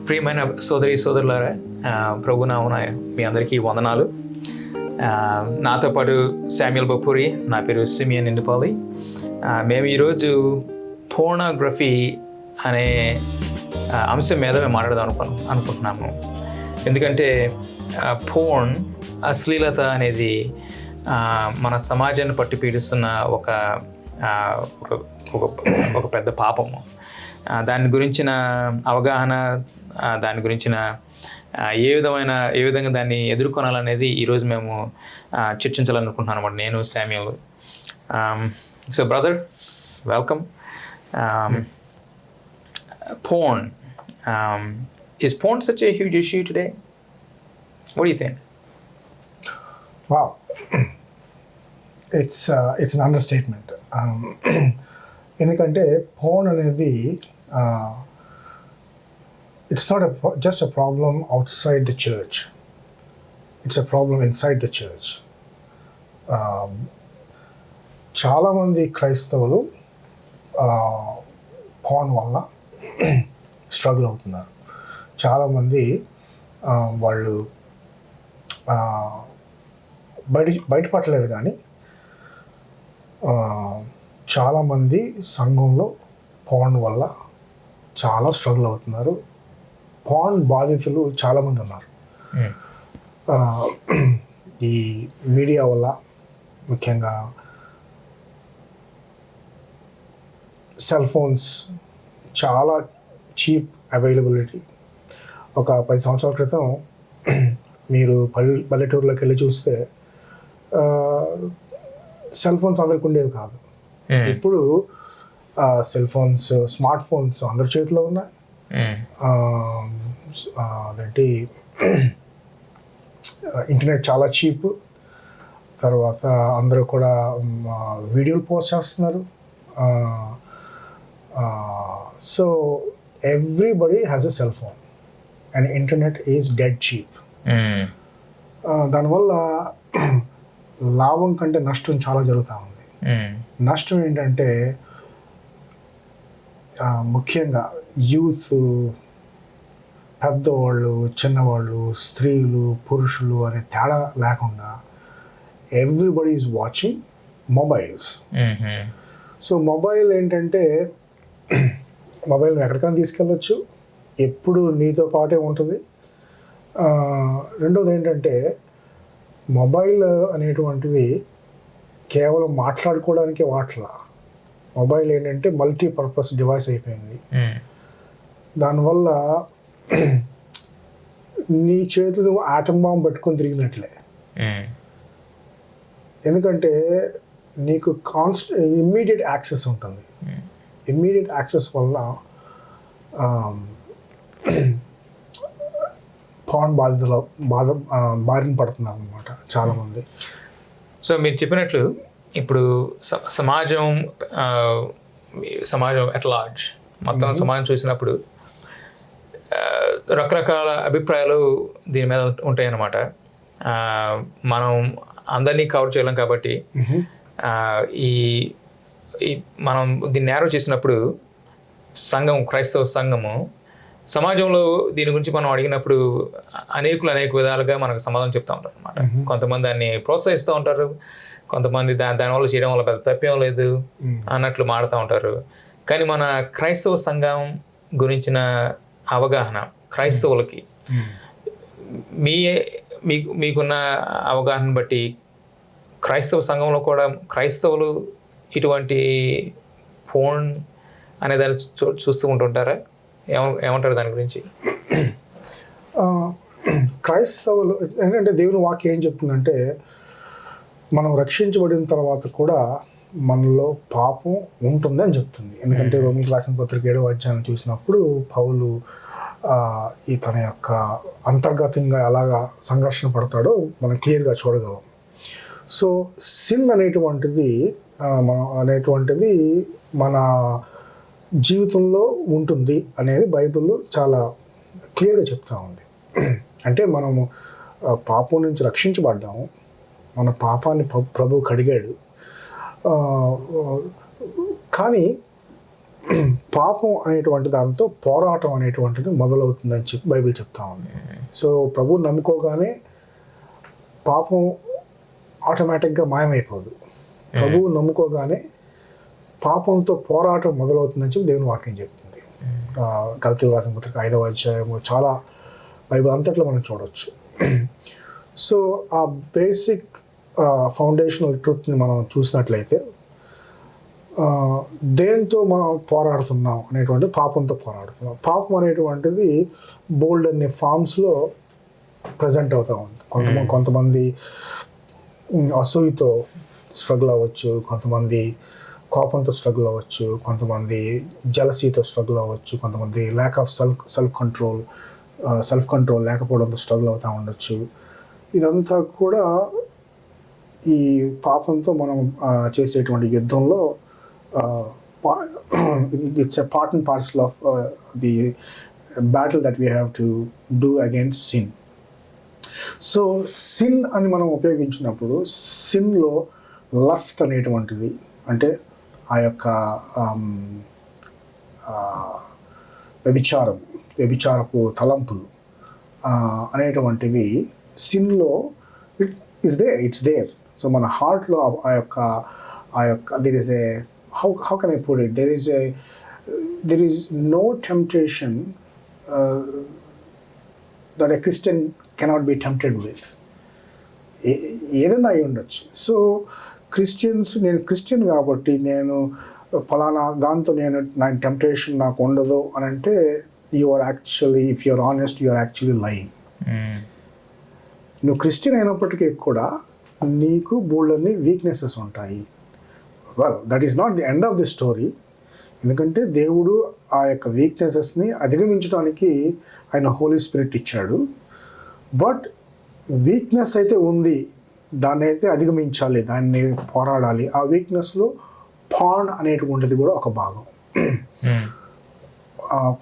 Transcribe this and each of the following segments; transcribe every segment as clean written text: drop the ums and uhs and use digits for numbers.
ప్రియమైన సోదరి సోదరులారా, ప్రభునామమున మీ అందరికీ వందనాలు. నాతో పాటు శామ్యుల్ బపూరి, నా పేరు సిమియన్ నిండుపల్లి. మేము ఈరోజు పోర్నోగ్రఫీ అనే అంశం మీద మేము మాట్లాడదాం అనుకుంటున్నాము. ఎందుకంటే పోర్న్, అశ్లీలత అనేది మన సమాజాన్ని పట్టి పీడిస్తున్న ఒక పెద్ద పాపము. దాని గురించిన అవగాహన, దాని గురించిన ఏ విధంగా దాన్ని ఎదుర్కొనాలనేది ఈరోజు మేము చర్చించాలనుకుంటున్నాను అన్నమాట, నేను Samuel. So brother, welcome. Porn. Is porn such a huge issue today? What do you think? Wow. It's an understatement. ఎందుకంటే పోర్న్ అనేది it's not just a problem outside the church. It's a problem inside the church. చాలామంది క్రైస్తవులు porn వల్ల struggle అవుతున్నారు. చాలామంది వాళ్ళు బయటపడలేదు, కానీ చాలామంది సంఘంలో పోర్న్ వల్ల చాలా స్ట్రగుల్ అవుతున్నారు. పోర్న్ బాధితులు చాలామంది ఉన్నారు. ఈ మీడియా వల్ల, ముఖ్యంగా సెల్ ఫోన్స్ చాలా చీప్ అవైలబిలిటీ. ఒక 10 సంవత్సరాల క్రితం మీరు పల్లెటూరులోకి వెళ్ళి చూస్తే సెల్ ఫోన్స్ అందరికి ఉండేవి కాదు. ఇప్పుడు సెల్ ఫోన్స్, స్మార్ట్ ఫోన్స్ అందరి చేతిలో ఉన్నాయి. అదేంటి, ఇంటర్నెట్ చాలా చీప్. తర్వాత అందరూ కూడా వీడియోలు పోస్ట్ చేస్తున్నారు. So everybody has a cell phone and internet is dead cheap. దానివల్ల లాభం కంటే నష్టం చాలా జరుగుతూ ఉంది. నష్టం ఏంటంటే ముఖ్యంగా యూత్, పెద్దవాళ్ళు, చిన్నవాళ్ళు, స్త్రీలు, పురుషులు అనే తేడా లేకుండా everybody is watching mobiles. So mobile ఏంటంటే, మొబైల్ ఎక్కడికైనా తీసుకెళ్ళచ్చు, ఎప్పుడు నీతో పాటే ఉంటుంది. రెండోది ఏంటంటే, మొబైల్ అనేటువంటిది కేవలం మాట్లాడుకోవడానికి వాట్లా. మొబైల్ ఏంటంటే మల్టీపర్పస్ డివైస్ అయిపోయింది. దానివల్ల నీ చేతులు నువ్వు ఆటమ్ బాంబ్ పెట్టుకొని తిరిగినట్లే. ఎందుకంటే నీకు ఇమ్మీడియట్ యాక్సెస్ ఉంటుంది. ఇమ్మీడియట్ యాక్సెస్ వల్ల పోర్న్ బారిన పడుతున్నారు అన్నమాట చాలామంది. సో మీరు చెప్పినట్లు ఇప్పుడు సమాజం అట్ లార్జ్, మొత్తం సమాజం చూసినప్పుడు రకరకాల అభిప్రాయాలు దీని మీద ఉంటాయన్నమాట. మనం అందరినీ కవర్ చేయలేం కాబట్టి మనం దీన్ని నేరో చేసినప్పుడు క్రైస్తవ సంఘము సమాజంలో దీని గురించి మనం అడిగినప్పుడు అనేక విధాలుగా మనకు సమాధానం చెప్తూ ఉంటారు అనమాట. కొంతమంది దాన్ని ప్రోత్సహిస్తూ ఉంటారు, కొంతమంది దానివల్ల చేయడం వల్ల పెద్ద తప్పేం లేదు అన్నట్లు మాడుతూ ఉంటారు. కానీ మన క్రైస్తవ సంఘం గురించిన అవగాహన క్రైస్తవులకి, మీకున్న అవగాహన బట్టి క్రైస్తవ సంఘంలో కూడా క్రైస్తవులు ఇటువంటి ఫోన్ అనే దాన్ని చూస్తూ ఉంటుంటారా? ఏమంటారు దాని గురించి? క్రైస్తవులు ఏంటంటే, దేవుని వాక్యం ఏం చెప్తుందంటే, మనం రక్షించబడిన తర్వాత కూడా మనలో పాపం ఉంటుంది అని చెప్తుంది. ఎందుకంటే రోమిలకు రాసిన పత్రిక 7వ అధ్యాయం చూసినప్పుడు పౌలు తన యొక్క అంతర్గతంగా ఎలాగా సంఘర్షణ పడతాడో మనం క్లియర్గా చూడగలం. సో సిన్ అనేటువంటిది మన జీవితంలో ఉంటుంది అనేది బైబిల్లో చాలా క్లియర్గా చెప్తా ఉంది. అంటే మనము పాపం నుంచి రక్షించబడ్డాము, మన పాపాన్ని ప్రభు కడిగాడు. కానీ పాపం అనేటువంటి దాంతో పోరాటం అనేటువంటిది మొదలవుతుందని చెప్పి బైబిల్ చెప్తా ఉంది. సో ప్రభువు నమ్ముకోగానే పాపం ఆటోమేటిక్గా మాయమైపోదు. ప్రభువు నమ్ముకోగానే పాపంతో పోరాటం మొదలవుతుందని చెప్పి దేవుని వాక్యం చెప్తుంది. గలతీయులకు రాసిన పత్రిక 5వ అధ్యాయము చాలా బైబిల్ అంతట్లో మనం చూడవచ్చు. సో ఆ బేసిక్ ఫౌండేషనల్ ట్రూత్ని మనం చూసినట్లయితే దేంతో మనం పోరాడుతున్నాం అనేటువంటి పాపంతో పోరాడుతున్నాం. పాపం అనేటువంటిది బోల్డ్ అనే ఫామ్స్లో ప్రజెంట్ అవుతూ ఉంది. కొంతమంది అసూయతో స్ట్రగుల్ అవ్వచ్చు, కొంతమంది కోపంతో స్ట్రగుల్ అవ్వచ్చు, కొంతమంది జలసీతో స్ట్రగుల్ అవ్వచ్చు, కొంతమంది ల్యాక్ ఆఫ్ సెల్ఫ్ కంట్రోల్ లేకపోవడంతో స్ట్రగుల్ అవుతూ ఉండొచ్చు. ఇదంతా కూడా ఈ పాపంతో మనం చేసేటువంటి యుద్ధంలో it's a part and parcel of the battle that we have to do against sin. So sin అని మనం ఉపయోగించినప్పుడు సిన్లో లస్ట్ అనేటువంటిది, అంటే ఆ యొక్క వ్యభిచారపు తలంపులు అనేటువంటివి సిన్లో ఇట్స్ దేర్. సో మన హార్ట్లో ఆ యొక్క there is a how can I put it, there is no temptation that a Christian cannot be tempted with. ఏదైనా అయి ఉండొచ్చు. సో నేను క్రిస్టియన్ కాబట్టి నేను ఫలానా దాంతో నా టెంప్టేషన్ నాకు ఉండదు అని అంటే if you're honest you're actually lying. నువ్వు క్రిస్టియన్ అయినప్పటికీ కూడా నీకు బోల్డన్ని వీక్నెసెస్ ఉంటాయి. Well, that is not the end of the story. ఎందుకంటే దేవుడు ఆ యొక్క వీక్నెసెస్ని అధిగమించడానికి ఆయన హోలీ స్పిరిట్ ఇచ్చాడు. బట్ వీక్నెస్ అయితే ఉంది, దాన్ని అయితే అధిగమించాలి, దాన్ని పోరాడాలి. ఆ వీక్నెస్లో పాన్ అనేటువంటిది కూడా ఒక భాగం.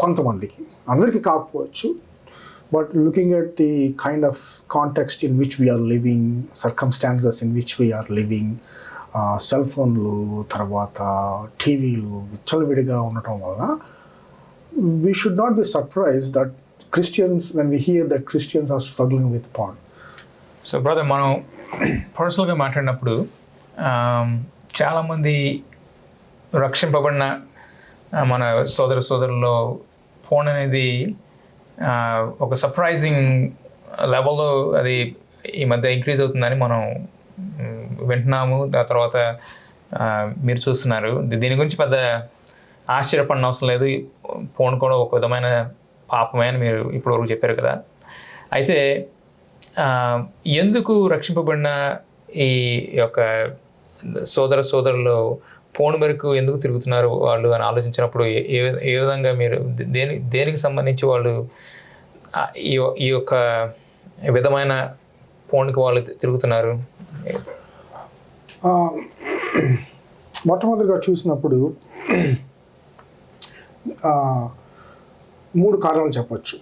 కొంతమందికి, అందరికీ కాకపోవచ్చు. But looking at the kind of context in which we are living, circumstances in which we are living, cell ఫోన్లు తర్వాత టీవీలు విచ్చలవిడిగా ఉండటం వలన we should not be surprised that Christians, when we hear that Christians are struggling with porn. So brother, మనం పర్సనల్గా మాట్లాడినప్పుడు చాలామంది రక్షింపబడిన మన సోదరుల్లో ఫోన్ అనేది ఒక సర్ప్రైజింగ్ లెవెల్లో అది ఈ మధ్య ఇంక్రీజ్ అవుతుందని మనం వింటున్నాము. ఆ తర్వాత మీరు చూస్తున్నారు. దీని గురించి పెద్ద ఆశ్చర్యపడిన అవసరం లేదు. ఫోన్ కూడా ఒక విధమైన పాపమే అని మీరు ఇప్పటివరకు చెప్పారు కదా. అయితే ఎందుకు రక్షింపబడిన ఈ యొక్క సోదరులు ఫోన్ మేరకు ఎందుకు తిరుగుతున్నారు వాళ్ళు అని ఆలోచించినప్పుడు ఏ విధంగా మీరు దేనికి సంబంధించి వాళ్ళు ఈ యొక్క విధమైన ఫోన్కి వాళ్ళు తిరుగుతున్నారు? మొట్టమొదటిగా చూసినప్పుడు 3 కారణాలు చెప్పచ్చు.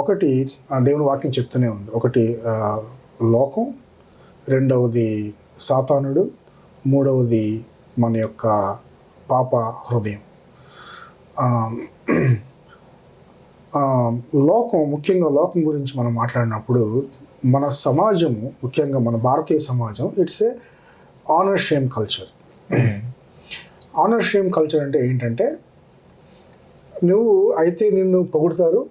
ఒకటి దేవుని వాక్యం చెప్తూనే ఉంది. ఒకటి లోకం, రెండవది సాతానుడు, మూడవది మన యొక్క పాప హృదయం. ముఖ్యంగా లోకం గురించి మనం మాట్లాడినప్పుడు మన సమాజము, ముఖ్యంగా మన భారతీయ సమాజం, it's a honour shame culture. Honour shame culture అంటే ఏంటంటే, నువ్వు అయితే నిన్ను పొగుడుతారు,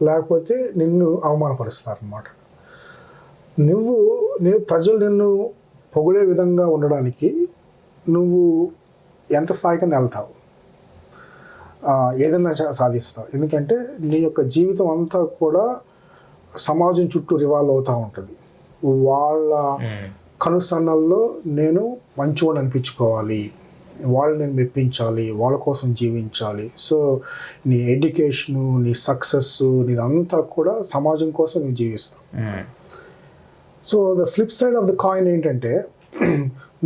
లేకపోతే నిన్ను అవమానపరుస్తారు అన్నమాట. ప్రజలు నిన్ను పొగిడే విధంగా ఉండడానికి నువ్వు ఎంత స్థాయికైనా వెళ్తావు, ఏదైనా సాధిస్తావు. ఎందుకంటే నీ యొక్క జీవితం అంతా కూడా సమాజం చుట్టూ రివాల్వ్ అవుతూ ఉంటుంది. వాళ్ళ కనుసన్నల్లో నేను మంచివాడిని అనిపించుకోవాలి, వాళ్ళని నేను మెప్పించాలి, వాళ్ళ కోసం జీవించాలి. సో నీ ఎడ్యుకేషను, నీ సక్సెస్, నీదంతా కూడా సమాజం కోసం నువ్వు జీవిస్తావు. So the flip side of the coin ఏంటంటే,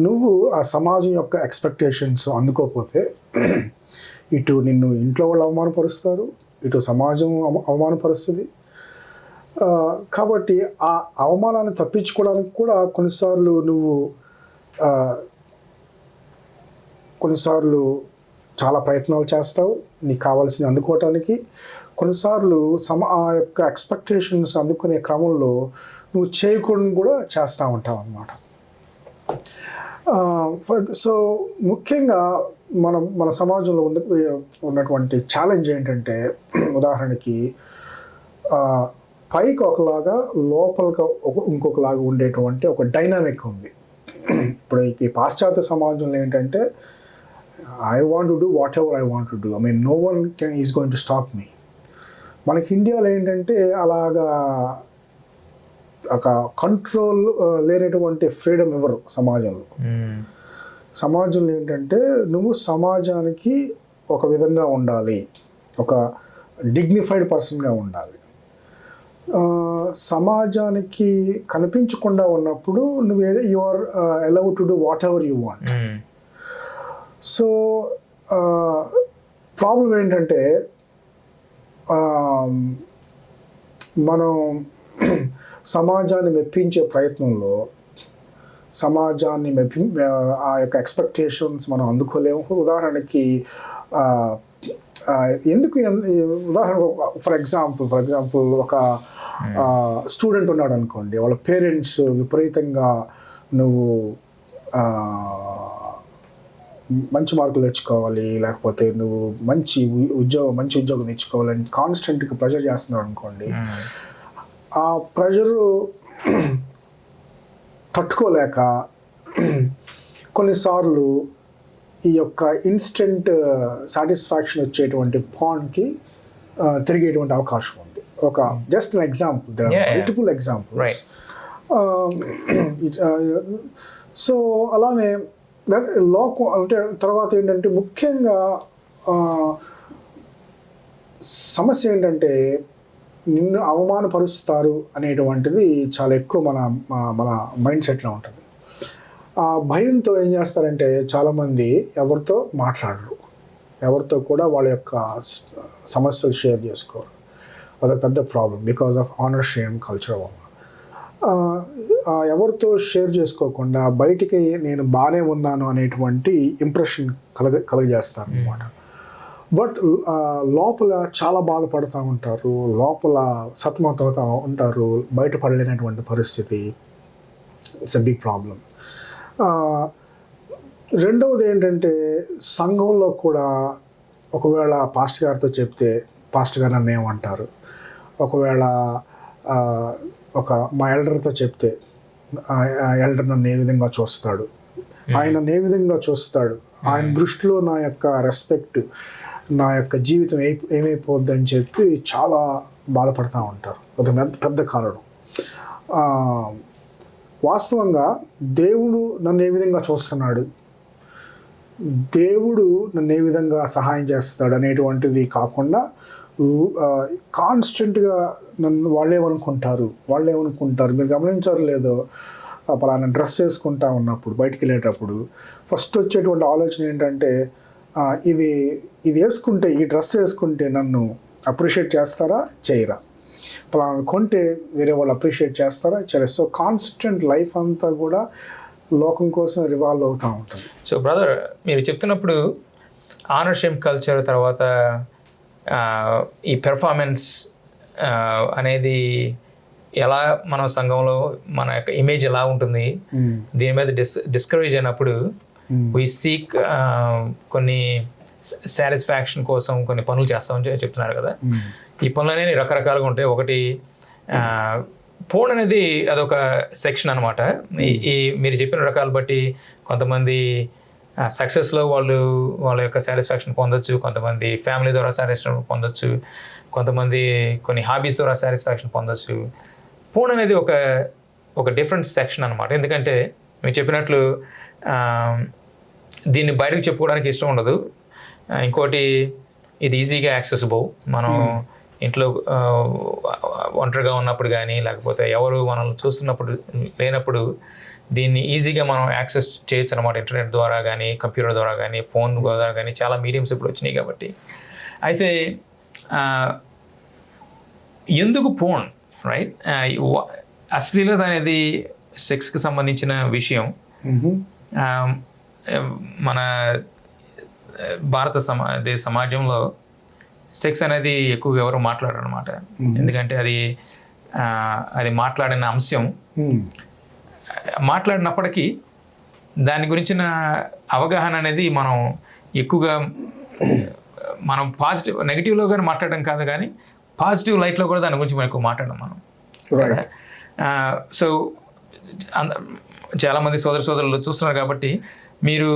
నువ్వు ఆ సమాజం యొక్క ఎక్స్పెక్టేషన్స్ అందుకోకపోతే ఇటు నిన్ను ఇంట్లో వాళ్ళు అవమానపరుస్తారు, ఇటు సమాజం అవమానపరుస్తుంది. కాబట్టి ఆ అవమానాన్ని తప్పించుకోవడానికి కూడా కొన్నిసార్లు చాలా ప్రయత్నాలు చేస్తావు నీకు కావాల్సింది అందుకోవటానికి. కొన్నిసార్లు ఆ యొక్క ఎక్స్పెక్టేషన్స్ అందుకునే క్రమంలో నువ్వు చేయకుండా కూడా చేస్తూ ఉంటావు అన్నమాట. సో ముఖ్యంగా మన సమాజంలో ఉన్నటువంటి ఛాలెంజ్ ఏంటంటే, ఉదాహరణకి పైకి ఒకలాగా లోపలికి ఇంకొకలాగా ఉండేటువంటి ఒక డైనామిక్ ఉంది. ఇప్పుడు ఈ పాశ్చాత్య సమాజంలో ఏంటంటే, I want to do whatever I want to do, I mean no one is going to stop me. మనకి ఇండియాలో ఏంటంటే అలాగా ఒక కంట్రోల్ లేనటువంటి ఫ్రీడమ్ ఇవ్వరు సమాజంలో. సమాజంలో ఏంటంటే నువ్వు సమాజానికి ఒక విధంగా ఉండాలి, ఒక డిగ్నిఫైడ్ పర్సన్గా ఉండాలి. సమాజానికి కనిపించకుండా ఉన్నప్పుడు నువ్వు you are allowed to do whatever you want. So problem ఏంటంటే మనం సమాజాన్ని మెప్పించే ప్రయత్నంలో సమాజాన్ని ఆ యొక్క ఎక్స్పెక్టేషన్స్ మనం అందుకోలేము. ఉదాహరణకి ఉదాహరణ ఫర్ ఎగ్జాంపుల్ ఒక స్టూడెంట్ ఉన్నాడు అనుకోండి, వాళ్ళ పేరెంట్స్ విపరీతంగా నువ్వు మంచి మార్కులు తెచ్చుకోవాలి, లేకపోతే నువ్వు మంచి ఉద్యోగం తెచ్చుకోవాలని కాన్స్టెంట్గా ప్రెజర్ చేస్తున్నాడు అనుకోండి. ఆ ప్రెజరు తట్టుకోలేక కొన్నిసార్లు ఈ యొక్క ఇన్స్టెంట్ సాటిస్ఫాక్షన్ వచ్చేటువంటి పాయింట్కి తిరిగేటువంటి అవకాశం ఉంది. ఒక just an example, there are multiple examples. So అలానే లోకం అంటే తర్వాత ఏంటంటే ముఖ్యంగా సమస్య ఏంటంటే నిన్ను అవమానపరుస్తారు అనేటువంటిది చాలా ఎక్కువ మన మైండ్ సెట్లో ఉంటుంది. ఆ భయంతో ఏం చేస్తారంటే చాలామంది ఎవరితో మాట్లాడరు, ఎవరితో కూడా వాళ్ళ యొక్క సమస్యలు షేర్ చేసుకోరు. అదొక పెద్ద problem because of honour shame culture వల్ల. ఎవరితో షేర్ చేసుకోకుండా బయటికి నేను బాగానే ఉన్నాను అనేటువంటి ఇంప్రెషన్ కలగజేస్తారు అన్నమాట. బట్ లోపల చాలా బాధపడుతూ ఉంటారు, లోపల సతమతవుతూ ఉంటారు, బయటపడలేనటువంటి పరిస్థితి. It's a big problem. రెండవది ఏంటంటే సంఘంలో కూడా ఒకవేళ పాస్టర్ గారితో చెప్తే పాస్టర్ గారు నన్ను ఏమంటారు, ఒకవేళ మా ఎల్డర్తో చెప్తే ఎల్డర్ నన్ను ఏ విధంగా చూస్తాడు, ఆయన ఏ విధంగా చూస్తాడు, ఆయన దృష్టిలో నా యొక్క రెస్పెక్ట్, నా యొక్క జీవితం ఏమైపోద్ది అని చెప్పి చాలా బాధపడుతూ ఉంటారు. అది పెద్ద కారణం. వాస్తవంగా దేవుడు నన్ను ఏ విధంగా చూస్తున్నాడు, దేవుడు నన్ను ఏ విధంగా సహాయం చేస్తాడు అనేటువంటిది కాకుండా కాన్స్టెంట్గా నన్ను వాళ్ళేమనుకుంటారు మీరు గమనించారు లేదో, పలానా డ్రెస్ వేసుకుంటా ఉన్నప్పుడు బయటికి వెళ్ళేటప్పుడు ఫస్ట్ వచ్చేటువంటి ఆలోచన ఏంటంటే ఇది వేసుకుంటే, ఈ డ్రెస్ వేసుకుంటే నన్ను అప్రిషియేట్ చేస్తారా చేయరా, పలానా కొంటే వేరే వాళ్ళు అప్రిషియేట్ చేస్తారా చేయరా. సో కాన్స్టెంట్ లైఫ్ అంతా కూడా లోకం కోసం రివాల్వ్ అవుతూ ఉంటుంది. సో బ్రదర్, మీరు చెప్తున్నప్పుడు ఆనర్షిప్ కల్చర్ తర్వాత ఈ పెర్ఫార్మెన్స్ అనేది ఎలా మన సంఘంలో మన యొక్క ఇమేజ్ ఎలా ఉంటుంది, దీని మీద డిస్కరేజ్ అయినప్పుడు వీ సీక్ కొన్ని సాటిస్ఫాక్షన్ కోసం కొన్ని పనులు చేస్తామని చెప్తున్నారు కదా. ఈ పనులు అనేవి రకరకాలుగా ఉంటాయి. ఒకటి పోన్ అనేది అదొక సెక్షన్ అనమాట. ఈ మీరు చెప్పిన రకాలు బట్టి కొంతమంది సక్సెస్లో వాళ్ళ యొక్క సాటిస్ఫాక్షన్ పొందొచ్చు, కొంతమంది ఫ్యామిలీ ద్వారా సాటిస్ఫాక్షన్ పొందొచ్చు, కొంతమంది కొన్ని హాబీస్ ద్వారా సాటిస్ఫాక్షన్ పొందొచ్చు. పోన్ అనేది ఒక డిఫరెంట్ సెక్షన్ అనమాట. ఎందుకంటే మీరు చెప్పినట్లు దీన్ని బయటకు చెప్పుకోవడానికి ఇష్టం ఉండదు. ఇంకోటి ఇది ఈజీగా యాక్సెసిబుల్. మనం ఇంట్లో ఒంటరిగా ఉన్నప్పుడు కానీ లేకపోతే ఎవరు మనల్ని చూస్తున్నప్పుడు లేనప్పుడు దీన్ని ఈజీగా మనం యాక్సెస్ చేయొచ్చు అనమాట. ఇంటర్నెట్ ద్వారా కానీ కంప్యూటర్ ద్వారా కానీ ఫోన్ ద్వారా కానీ చాలా మీడియంస్ ఇప్పుడు వచ్చినాయి కాబట్టి. అయితే ఎందుకు పోన్ రైట్, అశ్లీలత అనేది సెక్స్కి సంబంధించిన విషయం. మన భారత సమాజంలో సెక్స్ అనేది ఎక్కువగా ఎవరు మాట్లాడరు అనమాట. ఎందుకంటే అది మాట్లాడిన అంశం, మాట్లాడినప్పటికీ దాని గురించిన అవగాహన అనేది మనం ఎక్కువగా మనం పాజిటివ్ నెగిటివ్లో కానీ మాట్లాడడం కాదు, కానీ పాజిటివ్ లైట్లో కూడా దాని గురించి మనం ఎక్కువ మాట్లాడడం మనం. సో చాలామంది సోదరులు చూస్తున్నారు కాబట్టి మీరు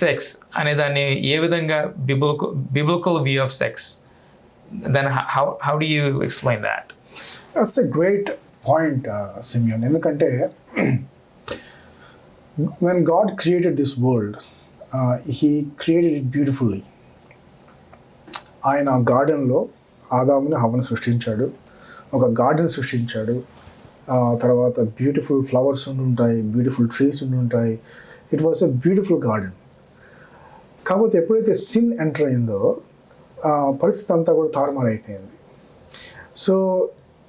సెక్స్ అనే దాన్ని ఏ విధంగా biblical view of sex, then how do you explain that? That's a great point Simeon. ఎందుకంటే when God created this world, he created it beautifully. ఆయన గార్డెన్లో ఆదాముని హవ్వను సృష్టించాడు, ఒక గార్డెన్ సృష్టించాడు. తర్వాత బ్యూటిఫుల్ ఫ్లవర్స్ ఉంటాయి, బ్యూటిఫుల్ ట్రీస్ ఉంటాయి. It was a beautiful garden. కాకపోతే ఎప్పుడైతే సిన్ ఎంటర్ అయిందో పరిస్థితి అంతా కూడా తారుమారైపోయింది. So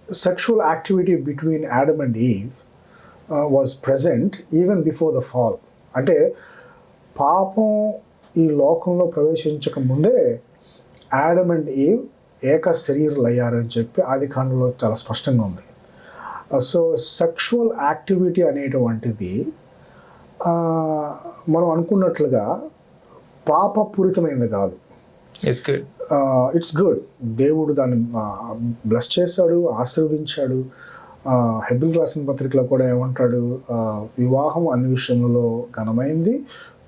sexual activity between Adam and Eve was present even before the fall. అంటే పాపం ఈ లోకంలో ప్రవేశించక ముందే ఆడమ్ అండ్ ఈవ్ ఏక శరీరులు అయ్యారని చెప్పి ఆది కాండంలో చాలా స్పష్టంగా ఉంది. సో సెక్షువల్ యాక్టివిటీ అనేటువంటిది మనం అనుకున్నట్లుగా పాపపూరితమైనది కాదు. It's good. దేవుడు దాన్ని బ్లెస్ చేశాడు, ఆశీర్వదించాడు. హెబ్రీయులకు రాసిన పత్రికలో కూడా ఏమంటాడు, వివాహం అన్ని విషయంలో ఘనమైంది,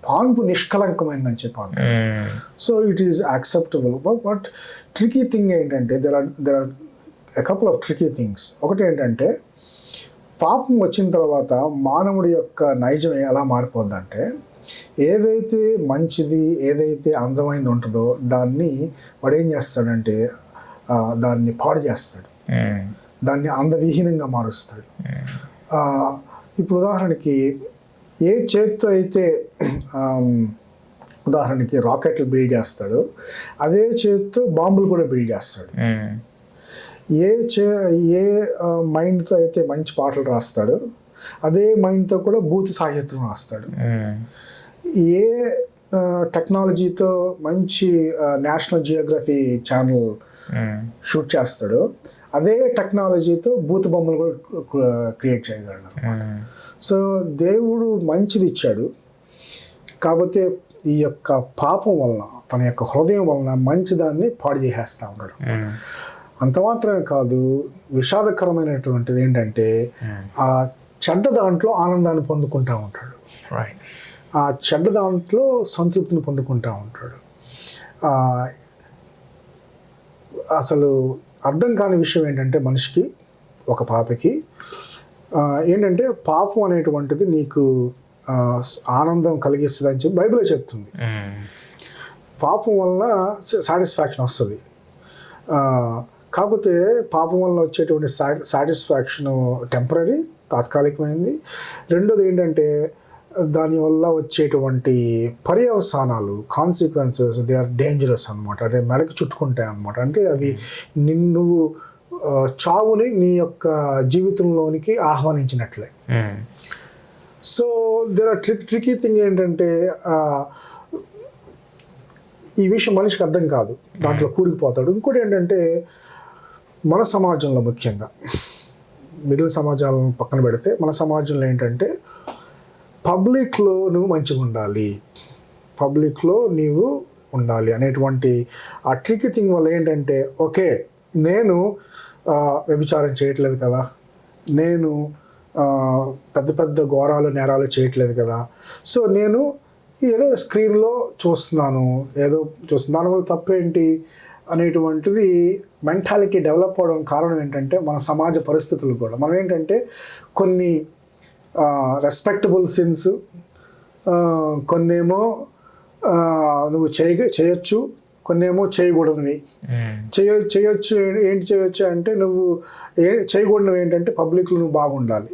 పాన్పు నిష్కలంకమైందని చెప్పాడు. So it is acceptable. But tricky thing ఏంటంటే there are a couple of tricky things. ఒకటి ఏంటంటే పాపం వచ్చిన తర్వాత మానవుడి యొక్క నైజం ఎలా మారిపోద్దంటే, ఏదైతే మంచిది, ఏదైతే అందమైనది ఉంటుందో దాన్ని వాడు ఏం చేస్తాడంటే దాన్ని పాడు చేస్తాడు, దాన్ని అందవిహీనంగా మారుస్తాడు. ఇప్పుడు ఉదాహరణకి ఏ చేత్తో అయితే ఉదాహరణకి రాకెట్లు బిల్డ్ చేస్తాడు, అదే చేత్తో బాంబులు కూడా బిల్డ్ చేస్తాడు. ఏ మైండ్తో అయితే మంచి పాటలు రాస్తాడు, అదే మైండ్తో కూడా బూత్ సాహిత్యం రాస్తాడు. ఏ టెక్నాలజీతో మంచి నేషనల్ జియోగ్రఫీ ఛానల్ షూట్ చేస్తాడో, అదే టెక్నాలజీతో బూత్ బొమ్మలు కూడా క్రియేట్ చేయగలడు. సో దేవుడు మంచిది ఇచ్చాడు, కాకపోతే ఈ యొక్క పాపం వలన, తన యొక్క హృదయం వలన మంచిదాన్ని పాడు చేసేస్తూ ఉన్నాడు. అంత మాత్రమే కాదు, విషాదకరమైనటువంటిది ఏంటంటే ఆ చెడ్డ దాంట్లో ఆనందాన్ని పొందుకుంటూ ఉంటాడు, ఆ చెడ్డ దాంట్లో సంతృప్తిని పొందుకుంటూ ఉంటాడు. అసలు అర్థం కాని విషయం ఏంటంటే మనిషికి, ఒక పాపకి ఏంటంటే పాపం అనేటువంటిది నీకు ఆనందం కలిగిస్తుంది అని చెప్పి బైబిలే చెప్తుంది. పాపం వలన సాటిస్ఫాక్షన్ వస్తుంది, కాకపోతే పాపం వలన వచ్చేటువంటి సాటిస్ఫాక్షన్ టెంపరీ, తాత్కాలికమైంది. రెండోది ఏంటంటే దానివల్ల వచ్చేటువంటి పర్యవసానాలు, కాన్సిక్వెన్సెస్, దే ఆర్ డేంజరస్ అనమాట. అంటే మెడకు చుట్టుకుంటాయి అనమాట. అంటే అవి నువ్వు చావుని నీ యొక్క జీవితంలోనికి ఆహ్వానించినట్లే. So there are tricky thing ఏంటంటే ఈ విషయం మనిషికి అర్థం కాదు, దాంట్లో కూరుకుపోతాడు. ఇంకోటి ఏంటంటే మన సమాజంలో, ముఖ్యంగా మిగిలిన సమాజాలను పక్కన పెడితే మన సమాజంలో ఏంటంటే పబ్లిక్లో నువ్వు మంచిగా ఉండాలి, పబ్లిక్లో నీవు ఉండాలి అనేటువంటి ఆ ట్రికీ థింగ్ వల్ల ఏంటంటే, ఓకే నేను వ్యభిచారం చేయట్లేదు కదా, నేను పెద్ద పెద్ద ఘోరాలు నేరాలు చేయట్లేదు కదా, సో నేను ఏదో స్క్రీన్లో చూస్తున్నాను, దానివల్ల తప్పేంటి అనేటువంటిది మెంటాలిటీ డెవలప్ అవడం కారణం ఏంటంటే మన సమాజ పరిస్థితులు కూడా. మనం ఏంటంటే కొన్ని రెస్పెక్టబుల్ సిన్స్, కొన్నేమో నువ్వు చేయొచ్చు, కొన్నేమో చేయకూడనివి. చేయొచ్చు ఏంటి చేయొచ్చు అంటే, నువ్వు చేయకూడనివి ఏంటంటే పబ్లిక్లో నువ్వు బాగుండాలి,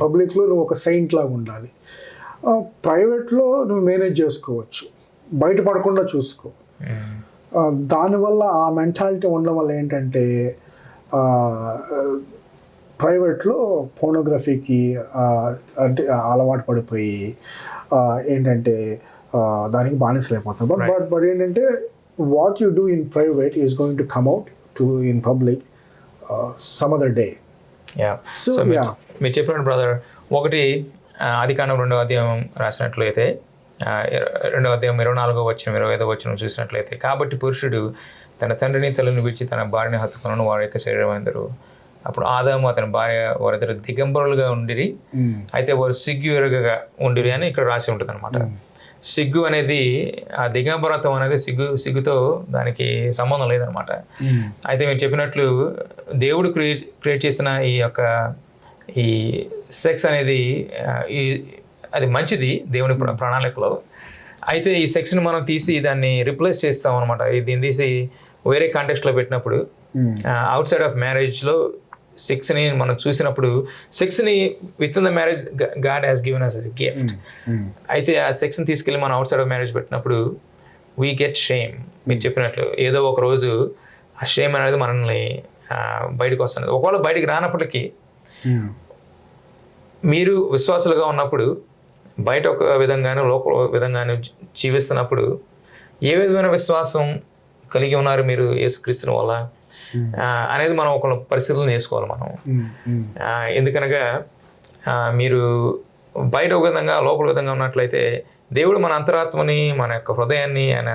పబ్లిక్లో నువ్వు ఒక సెయింట్ లాగా ఉండాలి, ప్రైవేట్లో నువ్వు మేనేజ్ చేసుకోవచ్చు, బయటపడకుండా చూసుకో. దానివల్ల ఆ మెంటాలిటీ ఉండడం వల్ల ఏంటంటే ప్రైవేట్లో పోర్నోగ్రఫీకి అంటే అలవాటు పడిపోయి ఏంటంటే దానికి బానిసలైపోతాం. బట్ ఏంటంటే what you do in private is going to come out to in public some other day. So మీరు చెప్పినట్టు బ్రదర్, ఒకటి ఆదికాండం 2వ అధ్యాయం రాసినట్లయితే 2వ అధ్యాయం 24వ వచనం 25వ వచనం చూసినట్లయితే, కాబట్టి పురుషుడు తన తండ్రిని తల్లిని విడిచి తన భార్యని హత్తుకొనను, వారి యొక్క శరీరం అందరూ. అప్పుడు ఆదాము అతని భార్య వారిద్దరు దిగంబరులుగా ఉండిరి, అయితే వారు సిగ్గు ఎరుగగా ఉండిరి అని ఇక్కడ రాసి ఉంటుంది అనమాట. సిగ్గు అనేది, ఆ దిగంబరత్వం అనేది సిగ్గుతో దానికి సంబంధం లేదనమాట. అయితే మీరు చెప్పినట్లు దేవుడు క్రియేట్ చేసిన ఈ సెక్స్ అనేది అది మంచిది దేవుని ప్రణాళికలో. అయితే ఈ సెక్స్ని మనం తీసి దాన్ని రిప్లేస్ చేస్తాం అనమాట. దీన్ని తీసి వేరే కాంటెక్స్ట్లో పెట్టినప్పుడు, అవుట్ సైడ్ ఆఫ్ మ్యారేజ్లో సెక్స్ని మనం చూసినప్పుడు, సెక్స్ని within the marriage God has given us a gift. అయితే ఆ సెక్స్ని తీసుకెళ్ళి మనం అవుట్ సైడ్ ఆఫ్ మ్యారేజ్ పెట్టినప్పుడు వీ గెట్ షేమ్. మీరు చెప్పినట్లు ఏదో ఒక రోజు ఆ షేమ్ అనేది మనల్ని బయటకు వస్తుంది. ఒకవేళ బయటికి రానప్పటికీ మీరు విశ్వాసులుగా ఉన్నప్పుడు బయట ఒక విధంగాను లోపల విధంగాను జీవిస్తున్నప్పుడు ఏ విధమైన విశ్వాసం కలిగి ఉన్నారు మీరు యేసుక్రీస్తు వల్ల అనేది మనం ఒక పరిస్థితులను నేర్చుకోవాలి మనం. ఎందుకనగా మీరు బయట ఒక విధంగా లోపల విధంగా ఉన్నట్లయితే దేవుడు మన అంతరాత్మని, మన యొక్క హృదయాన్ని ఆయన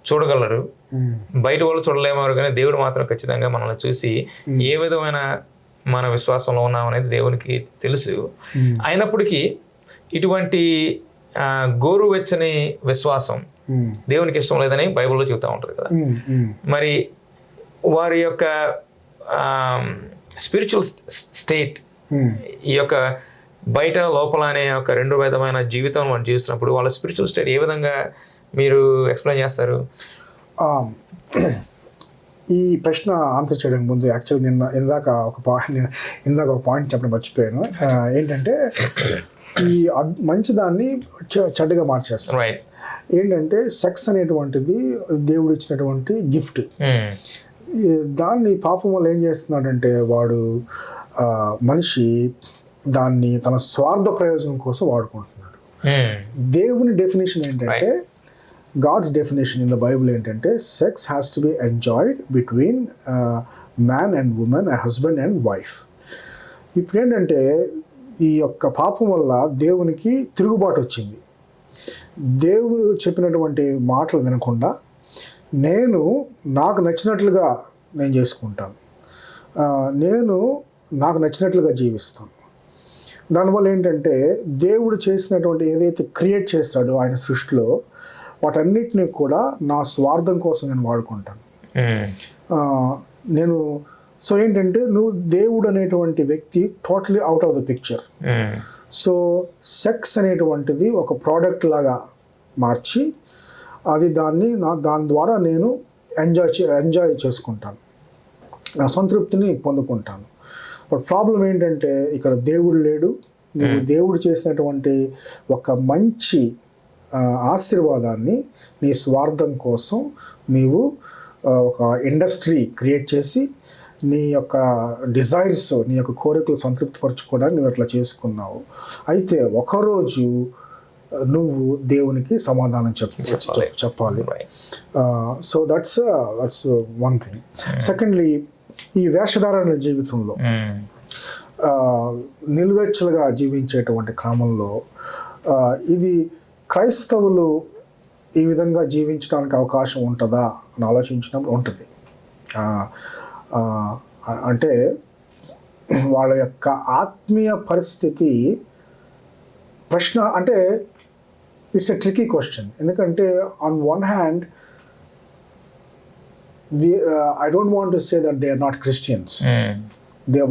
చూడగలరు. బయట వాళ్ళు చూడలేమారు, కానీ దేవుడు మాత్రం ఖచ్చితంగా మనల్ని చూసి ఏ విధమైన మన విశ్వాసంలో ఉన్నాం అనేది దేవునికి తెలుసు. అయినప్పటికీ ఇటువంటి గోరువెచ్చని విశ్వాసం దేవునికి ఇష్టం లేదని బైబిల్లో చెబుతూ ఉంటుంది కదా. మరి వారి యొక్క స్పిరిచువల్ స్టేట్, ఈ యొక్క బయట లోపల అనే ఒక రెండు విధమైన జీవితం మనం జీవిస్తున్నప్పుడు వాళ్ళ స్పిరిచువల్ స్టేట్ ఏ విధంగా మీరు ఎక్స్ప్లెయిన్ చేస్తారు? ఈ ప్రశ్న ఆన్సర్ చేయడానికి ముందు యాక్చువల్ ఇందాక ఒక పాయింట్ చెప్పడం మర్చిపోయాను. ఏంటంటే ఈ మంచిదాన్ని చెడ్డగా మార్చేస్తాం. ఏంటంటే సెక్స్ అనేటువంటిది దేవుడు ఇచ్చినటువంటి గిఫ్ట్. దాన్ని పాపం వల్ల ఏం చేస్తున్నాడంటే వాడు మనిషి దాన్ని తన స్వార్థ ప్రయోజనం కోసం వాడుకుంటున్నాడు. దేవుని డెఫినేషన్ ఏంటంటే, God's definition in the Bible ఏంటంటే, sex has to be enjoyed between man and woman, husband and wife. ఇప్పుడు ఏంటంటే ఈ యొక్క పాపం వల్ల దేవునికి తిరుగుబాటు వచ్చింది. దేవుడు చెప్పినటువంటి మాటలు వినకుండా నాకు నచ్చినట్లుగా నేను చేసుకుంటాను, నాకు నచ్చినట్లుగా జీవిస్తాను. దానివల్ల ఏంటంటే దేవుడు చేసినటువంటి ఏదైతే క్రియేట్ చేస్తాడో ఆయన సృష్టిలో వాటన్నిటిని కూడా నా స్వార్థం కోసం నేను వాడుకుంటాను. సో ఏంటంటే నువ్వు దేవుడు అనేటువంటి వ్యక్తి totally out of the picture. So sex అనేటువంటిది ఒక ప్రోడక్ట్ లాగా మార్చి దాని ద్వారా నేను ఎంజాయ్ చేసుకుంటాను, నా సంతృప్తిని పొందుకుంటాను. బట్ ప్రాబ్లం ఏంటంటే ఇక్కడ దేవుడు లేడు. నువ్వు దేవుడు చేసినటువంటి ఒక మంచి ఆశీర్వాదాన్ని నీ స్వార్థం కోసం నీవు ఒక ఇండస్ట్రీ క్రియేట్ చేసి నీ యొక్క డిజైర్స్, నీ యొక్క కోరికలు సంతృప్తిపరచుకోవడానికి నువ్వు అట్లా చేసుకున్నావు. అయితే ఒకరోజు నువ్వు దేవునికి సమాధానం చెప్పాలి. So that's one thing. Secondly, ఈ వేషధారణ జీవితంలో నిలువెచ్చలుగా జీవించేటువంటి క్రమంలో ఇది క్రైస్తవులు ఈ విధంగా జీవించడానికి అవకాశం ఉంటుందా అని ఆలోచించినప్పుడు ఉంటుంది. అంటే వాళ్ళ యొక్క ఆత్మీయ పరిస్థితి ప్రశ్న అంటే ఇట్స్ ఎ ట్రికీ క్వశ్చన్. ఎందుకంటే on one hand I don't want to say that they are not Christians.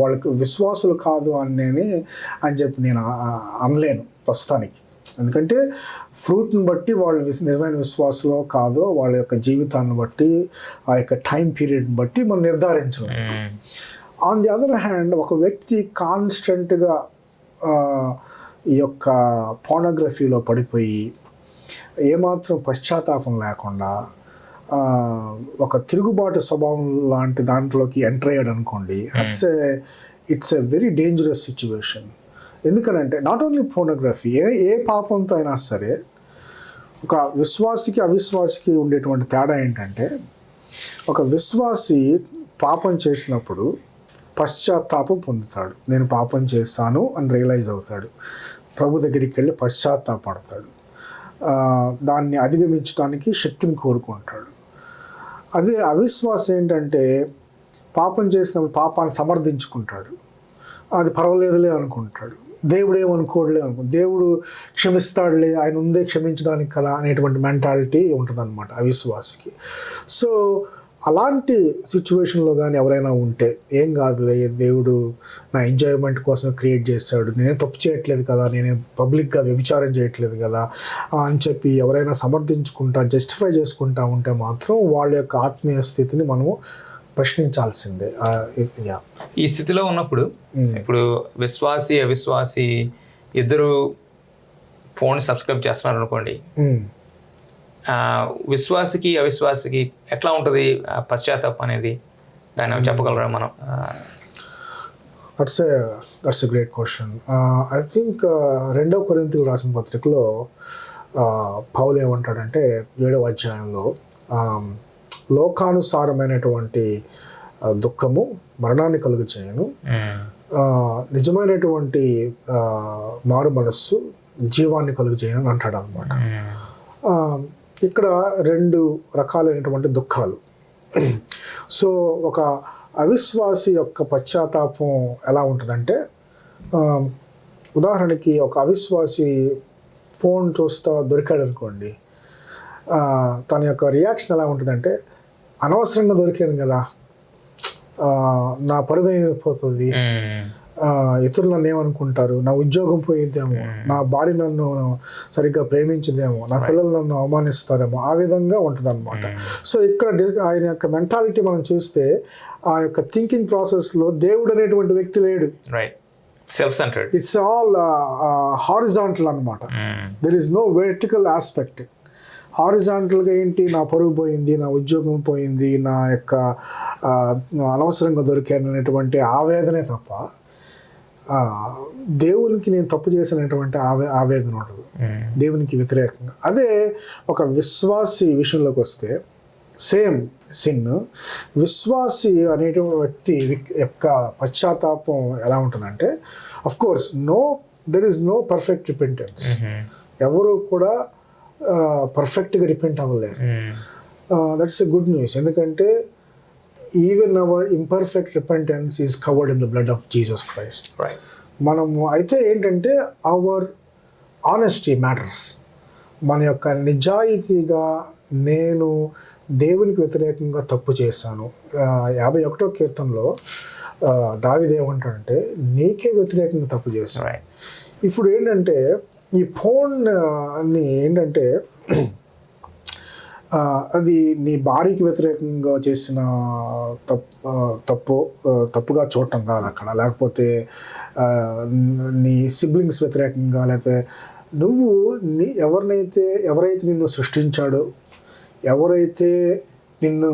వాళ్ళకి విశ్వాసులు కాదు అని చెప్పి నేను అనలేను ప్రస్తుతానికి. ఎందుకంటే ఫ్రూట్ని బట్టి వాళ్ళు నిజమైన విశ్వాసంలో కాదో వాళ్ళ యొక్క జీవితాన్ని బట్టి ఆ యొక్క టైం పీరియడ్ని బట్టి మనం నిర్ధారించలేం. ఆన్ ది అదర్ హ్యాండ్ ఒక వ్యక్తి కాన్స్టెంట్గా ఈ యొక్క పోర్నోగ్రఫీలో పడిపోయి ఏమాత్రం పశ్చాత్తాపం లేకుండా ఒక తిరుగుబాటు స్వభావం లాంటి దాంట్లోకి ఎంటర్ అయ్యాడు అనుకోండి, it's a very dangerous situation. ఎందుకనంటే నాట్ ఓన్లీ పోర్నోగ్రఫీ, ఏ పాపంతో అయినా సరే ఒక విశ్వాసికి అవిశ్వాసికి ఉండేటువంటి తేడా ఏంటంటే, ఒక విశ్వాసి పాపం చేసినప్పుడు పశ్చాత్తాపం పొందుతాడు. నేను పాపం చేస్తాను అని రియలైజ్ అవుతాడు. ప్రభు దగ్గరికి వెళ్ళి పశ్చాత్తాపడతాడు. దాన్ని అధిగమించడానికి శక్తిని కోరుకుంటాడు. అదే అవిశ్వాసం ఏంటంటే, పాపం చేసినప్పుడు పాపాన్ని సమర్థించుకుంటాడు. అది పర్వాలేదులే అనుకుంటాడు. దేవుడు ఏమనుకోడులే దేవుడు క్షమిస్తాడులే, ఆయన ఉందే క్షమించడానికి కదా అనేటువంటి మెంటాలిటీ ఉంటుందన్నమాట అవిశ్వాసికి. సో అలాంటి సిచ్యువేషన్లో కానీ ఎవరైనా ఉంటే, ఏం కాదులే, దేవుడు నా ఎంజాయ్మెంట్ కోసం క్రియేట్ చేశాడు, నేనేం తప్పు చేయట్లేదు కదా, నేనేం పబ్లిక్గా వ్యభిచారం చేయట్లేదు కదా అని చెప్పి ఎవరైనా సమర్థించుకుంటా జస్టిఫై చేసుకుంటా ఉంటే మాత్రం వాళ్ళ యొక్క ఆత్మీయ స్థితిని మనము ప్రశ్నించాల్సిందే. ఈ స్థితిలో ఉన్నప్పుడు ఇప్పుడు విశ్వాసి అవిశ్వాసి ఇద్దరు ఫోన్ సబ్స్క్రైబ్ చేస్తున్నారు అనుకోండి, విశ్వాసికి అవిశ్వాసికి ఎట్లా ఉంటుంది పశ్చాత్తాపం అనేది, దాన్ని చెప్పగలరా మనం? That's a great question. I think 2 కొరింథీయులకు రాసిన పత్రికలో పౌలు ఏమంటాడంటే 7వ అధ్యాయంలో, లోకానుసారమైనటువంటి దుఃఖము మరణాన్ని కలుగు చేయను, నిజమైనటువంటి మారు మనస్సు జీవాన్ని కలుగు చేయను అని అంటాడు అనమాట. ఇక్కడ 2 రకాలైనటువంటి దుఃఖాలు. సో ఒక అవిశ్వాసి యొక్క పశ్చాత్తాపం ఎలా ఉంటుందంటే, ఉదాహరణకి ఒక అవిశ్వాసి ఫోన్ చూస్తా దొరికాడు అనుకోండి, తన యొక్క రియాక్షన్ ఎలా ఉంటుందంటే, అనవసరంగా దొరికాను కదా, నా పరువు ఏమైపోతుంది, ఇతరులు నన్ను ఏమనుకుంటారు, నా ఉద్యోగం పోయిద్దేమో, నా భార్య నన్ను సరిగ్గా ప్రేమించదేమో, నా పిల్లలు నన్ను అవమానిస్తారేమో, ఆ విధంగా ఉంటుంది అనమాట. సో ఇక్కడ ఆయన యొక్క మెంటాలిటీ మనం చూస్తే, ఆ యొక్క థింకింగ్ ప్రాసెస్లో దేవుడు అనేటువంటి వ్యక్తి లేడు. ఇట్స్ ఆల్ హారిజాంటల్ అనమాట. There is no vertical aspect. హారిజాంటల్గా ఏంటి, నా పరుగు పోయింది, నా ఉద్యోగం పోయింది, నా యొక్క అనవసరంగా దొరికాను అనేటువంటి ఆవేదనే తప్ప దేవునికి నేను తప్పు చేసినటువంటి ఆవేదన ఉండదు దేవునికి వ్యతిరేకంగా. అదే ఒక విశ్వాసి విషయంలోకి వస్తే సేమ్ సిన్, విశ్వాసి అనేటువంటి వ్యక్తి యొక్క పశ్చాత్తాపం ఎలా ఉంటుందంటే, of course there is no perfect repentance. ఎవరు కూడా పర్ఫెక్ట్గా రిపెంట్ అవ్వలేరు. That's a good news. ఎందుకంటే even our imperfect repentance is covered in the blood of Jesus Christ. మనము అయితే ఏంటంటే అవర్ ఆనెస్టీ మ్యాటర్స్. మన యొక్క నిజాయితీగా నేను దేవునికి వ్యతిరేకంగా తప్పు చేశాను. 51వ కీర్తనలో దావీదు ఏమంటాడంటే, నీకే వ్యతిరేకంగా తప్పు చేశాను. ఇప్పుడు ఏంటంటే ఈ ఫోన్ని ఏంటంటే, అది నీ భార్యకి వ్యతిరేకంగా చేసిన తప్పుగా చూడటం కాదు అక్కడ, లేకపోతే నీ సిబ్లింగ్స్ వ్యతిరేకంగా, లేకపోతే నువ్వు ఎవరైతే నిన్ను సృష్టించాడో, ఎవరైతే నిన్ను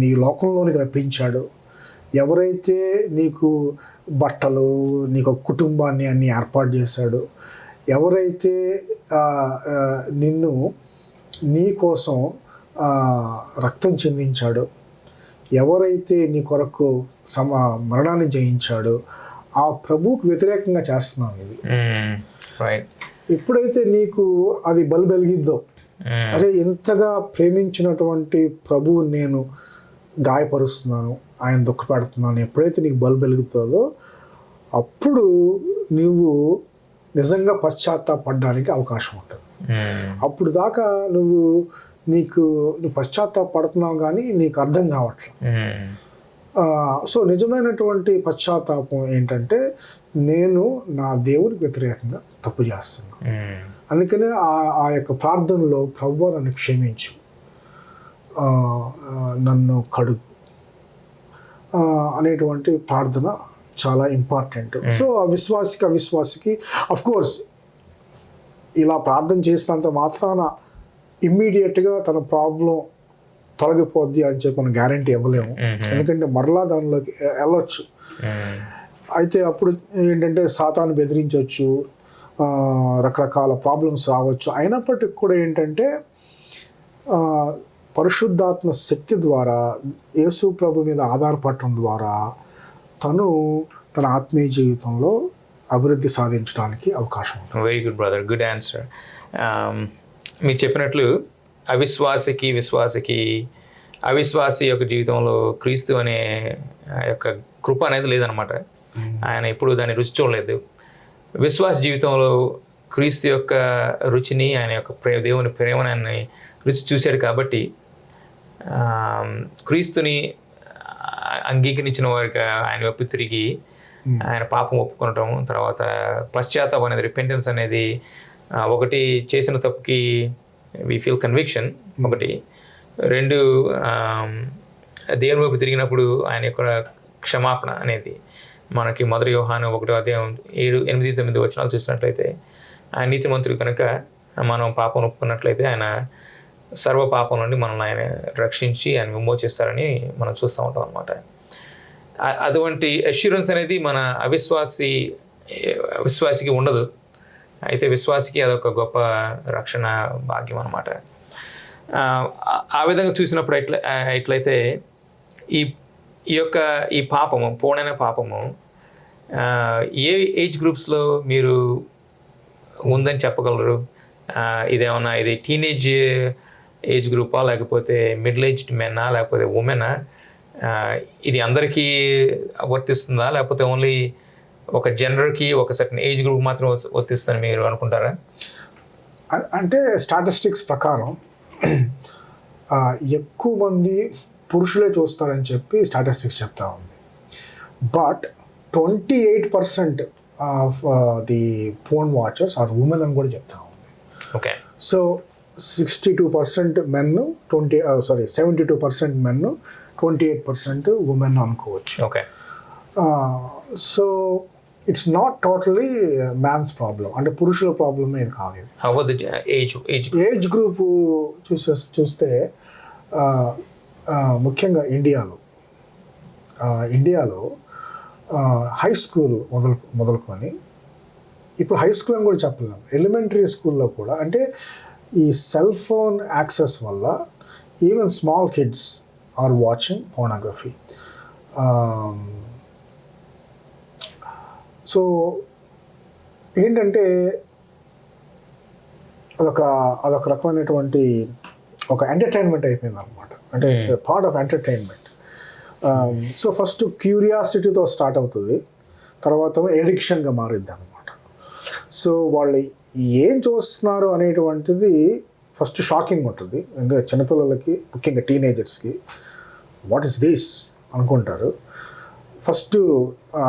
నీ లోకంలోనికి రప్పించాడో, ఎవరైతే నీకు బట్టలు, నీకు కుటుంబాన్ని అన్ని ఏర్పాటు చేశాడో, ఎవరైతే నిన్ను నీ కోసం రక్తం చిందించాడో, ఎవరైతే నీ కొరకు మరణాన్ని జయించాడో, ఆ ప్రభువుకు వ్యతిరేకంగా చేస్తున్నావు ఇది. ఎప్పుడైతే నీకు అది బలిబెలిగిద్దో, అరే ఇంతగా ప్రేమించినటువంటి ప్రభువు నేను గాయపరుస్తున్నాను, ఆయన దుఃఖపెడుతున్నాను, ఎప్పుడైతే నీకు బలిబెలుగుతుందో అప్పుడు నువ్వు నిజంగా పశ్చాత్తాపడడానికి అవకాశం ఉంటుంది. అప్పుడు దాకా నువ్వు పశ్చాత్తాపడుతున్నావు కానీ నీకు అర్థం కావట్లేదు. సో నిజమైనటువంటి పశ్చాత్తాపం ఏంటంటే, నేను నా దేవునికి వ్యతిరేకంగా తప్పు చేస్తున్నాను, అందుకనే ఆ యొక్క ప్రార్థనలో ప్రభువా నన్ను క్షమించు, నన్ను కడుగు అనేటువంటి ప్రార్థన చాలా ఇంపార్టెంట్. సో అవిశ్వాసికి అఫ్ కోర్స్ ఇలా ప్రార్థన చేసినంత మాత్రాన ఇమ్మీడియట్గా తన ప్రాబ్లం తొలగిపోద్ది అని చెప్పి మనం గ్యారంటీ ఇవ్వలేము. ఎందుకంటే మరలా దానిలోకి వెళ్ళొచ్చు. అయితే అప్పుడు ఏంటంటే సాతాను బెదిరించవచ్చు, రకరకాల ప్రాబ్లమ్స్ రావచ్చు. అయినప్పటికీ కూడా ఏంటంటే పరిశుద్ధాత్మ శక్తి ద్వారా యేసు ప్రభు మీద ఆధారపడటం ద్వారా తన ఆత్మీయ జీవితంలో అభివృద్ధి సాధించడానికి అవకాశం ఉంది. Very good brother, good answer. మీరు చెప్పినట్లు అవిశ్వాసి యొక్క జీవితంలో క్రీస్తు అనే యొక్క కృప అనేది లేదనమాట. ఆయన ఎప్పుడు దాన్ని రుచి చూడలేదు. విశ్వాస జీవితంలో క్రీస్తు యొక్క రుచిని, ఆయన యొక్క దేవుని ప్రేమని ఆయన రుచి చూశాడు కాబట్టి క్రీస్తుని అంగీకరించిన వారికి ఆయన వైపు తిరిగి ఆయన పాపం ఒప్పుకొనటం, తర్వాత పశ్చాత్తాపం అనేది, రిపెంటెన్స్ అనేది, ఒకటి చేసిన తప్పుకి వి ఫీల్ కన్విక్షన్, ఒకటి, రెండు దేవుని వైపు తిరిగినప్పుడు ఆయన యొక్క క్షమాపణ అనేది మనకి మొదటి యోహాను 1:7-8-9 వచనాలు చూసినట్లయితే ఆయన నీతిమంతుడు కనుక మనం పాపం ఒప్పుకున్నట్లయితే ఆయన సర్వ పాపం నుండి మనల్ని ఆయన రక్షించి ఆయన విమోచిస్తారని మనం చూస్తూ ఉంటాం అనమాట. అటువంటి అష్యూరెన్స్ అనేది మన అవిశ్వాసికి ఉండదు. అయితే విశ్వాసికి అదొక గొప్ప రక్షణ భాగ్యం అనమాట. ఆ విధంగా చూసినప్పుడు ఎట్లయితే ఈ పాపము, పూర్ణమైన పాపము ఏ ఏజ్ గ్రూప్స్లో మీరు ఉందని చెప్పగలరు? ఇది టీనేజ్ ఏజ్ గ్రూపా, లేకపోతే మిడిల్ ఏజ్డ్ మెన్నా, లేకపోతే ఉమెనా? ఇది అందరికీ వర్తిస్తుందా, లేకపోతే ఓన్లీ ఒక జెండర్కి ఒక సర్టన్ ఏజ్ గ్రూప్ మాత్రం వర్తిస్తుందని మీరు అనుకుంటారా? అంటే స్టాటిస్టిక్స్ ప్రకారం ఎక్కువ మంది పురుషులే చూస్తారని చెప్పి స్టాటిస్టిక్స్ చెప్తా ఉంది. But 28% of the porn watchers are women అని కూడా చెప్తా ఉంది. Okay. So 62% men, 72% men, 28% women అనుకోవచ్చు. Okay. So it's not totally man's problem, అంటే పురుషుల ప్రాబ్లమ్ ఇది కాదు. ఇది ఏజ్ గ్రూప్ చూస్తే ముఖ్యంగా ఇండియాలో హై స్కూల్ మొదలుకొని, ఇప్పుడు హై స్కూల్ అని కూడా చెప్పలేము, ఎలిమెంటరీ స్కూల్లో కూడా, అంటే ఈ సెల్ ఫోన్ యాక్సెస్ వల్ల even small kids are watching pornography. So ఏంటంటే అదొక రకమైనటువంటి ఒక ఎంటర్టైన్మెంట్ అయిపోయింది అనమాట. అంటే it's part of entertainment. So first క్యూరియాసిటీతో స్టార్ట్ అవుతుంది, తర్వాత ఎడిక్షన్గా మారిద్ది అనమాట. సో వాళ్ళు ఏం చూస్తున్నారు అనేటువంటిది ఫస్ట్ షాకింగ్ ఉంటుంది. ఇంకా చిన్నపిల్లలకి, ముఖ్యంగా టీనేజర్స్కి వాట్ ఈస్ దిస్ అనుకుంటారు. ఫస్ట్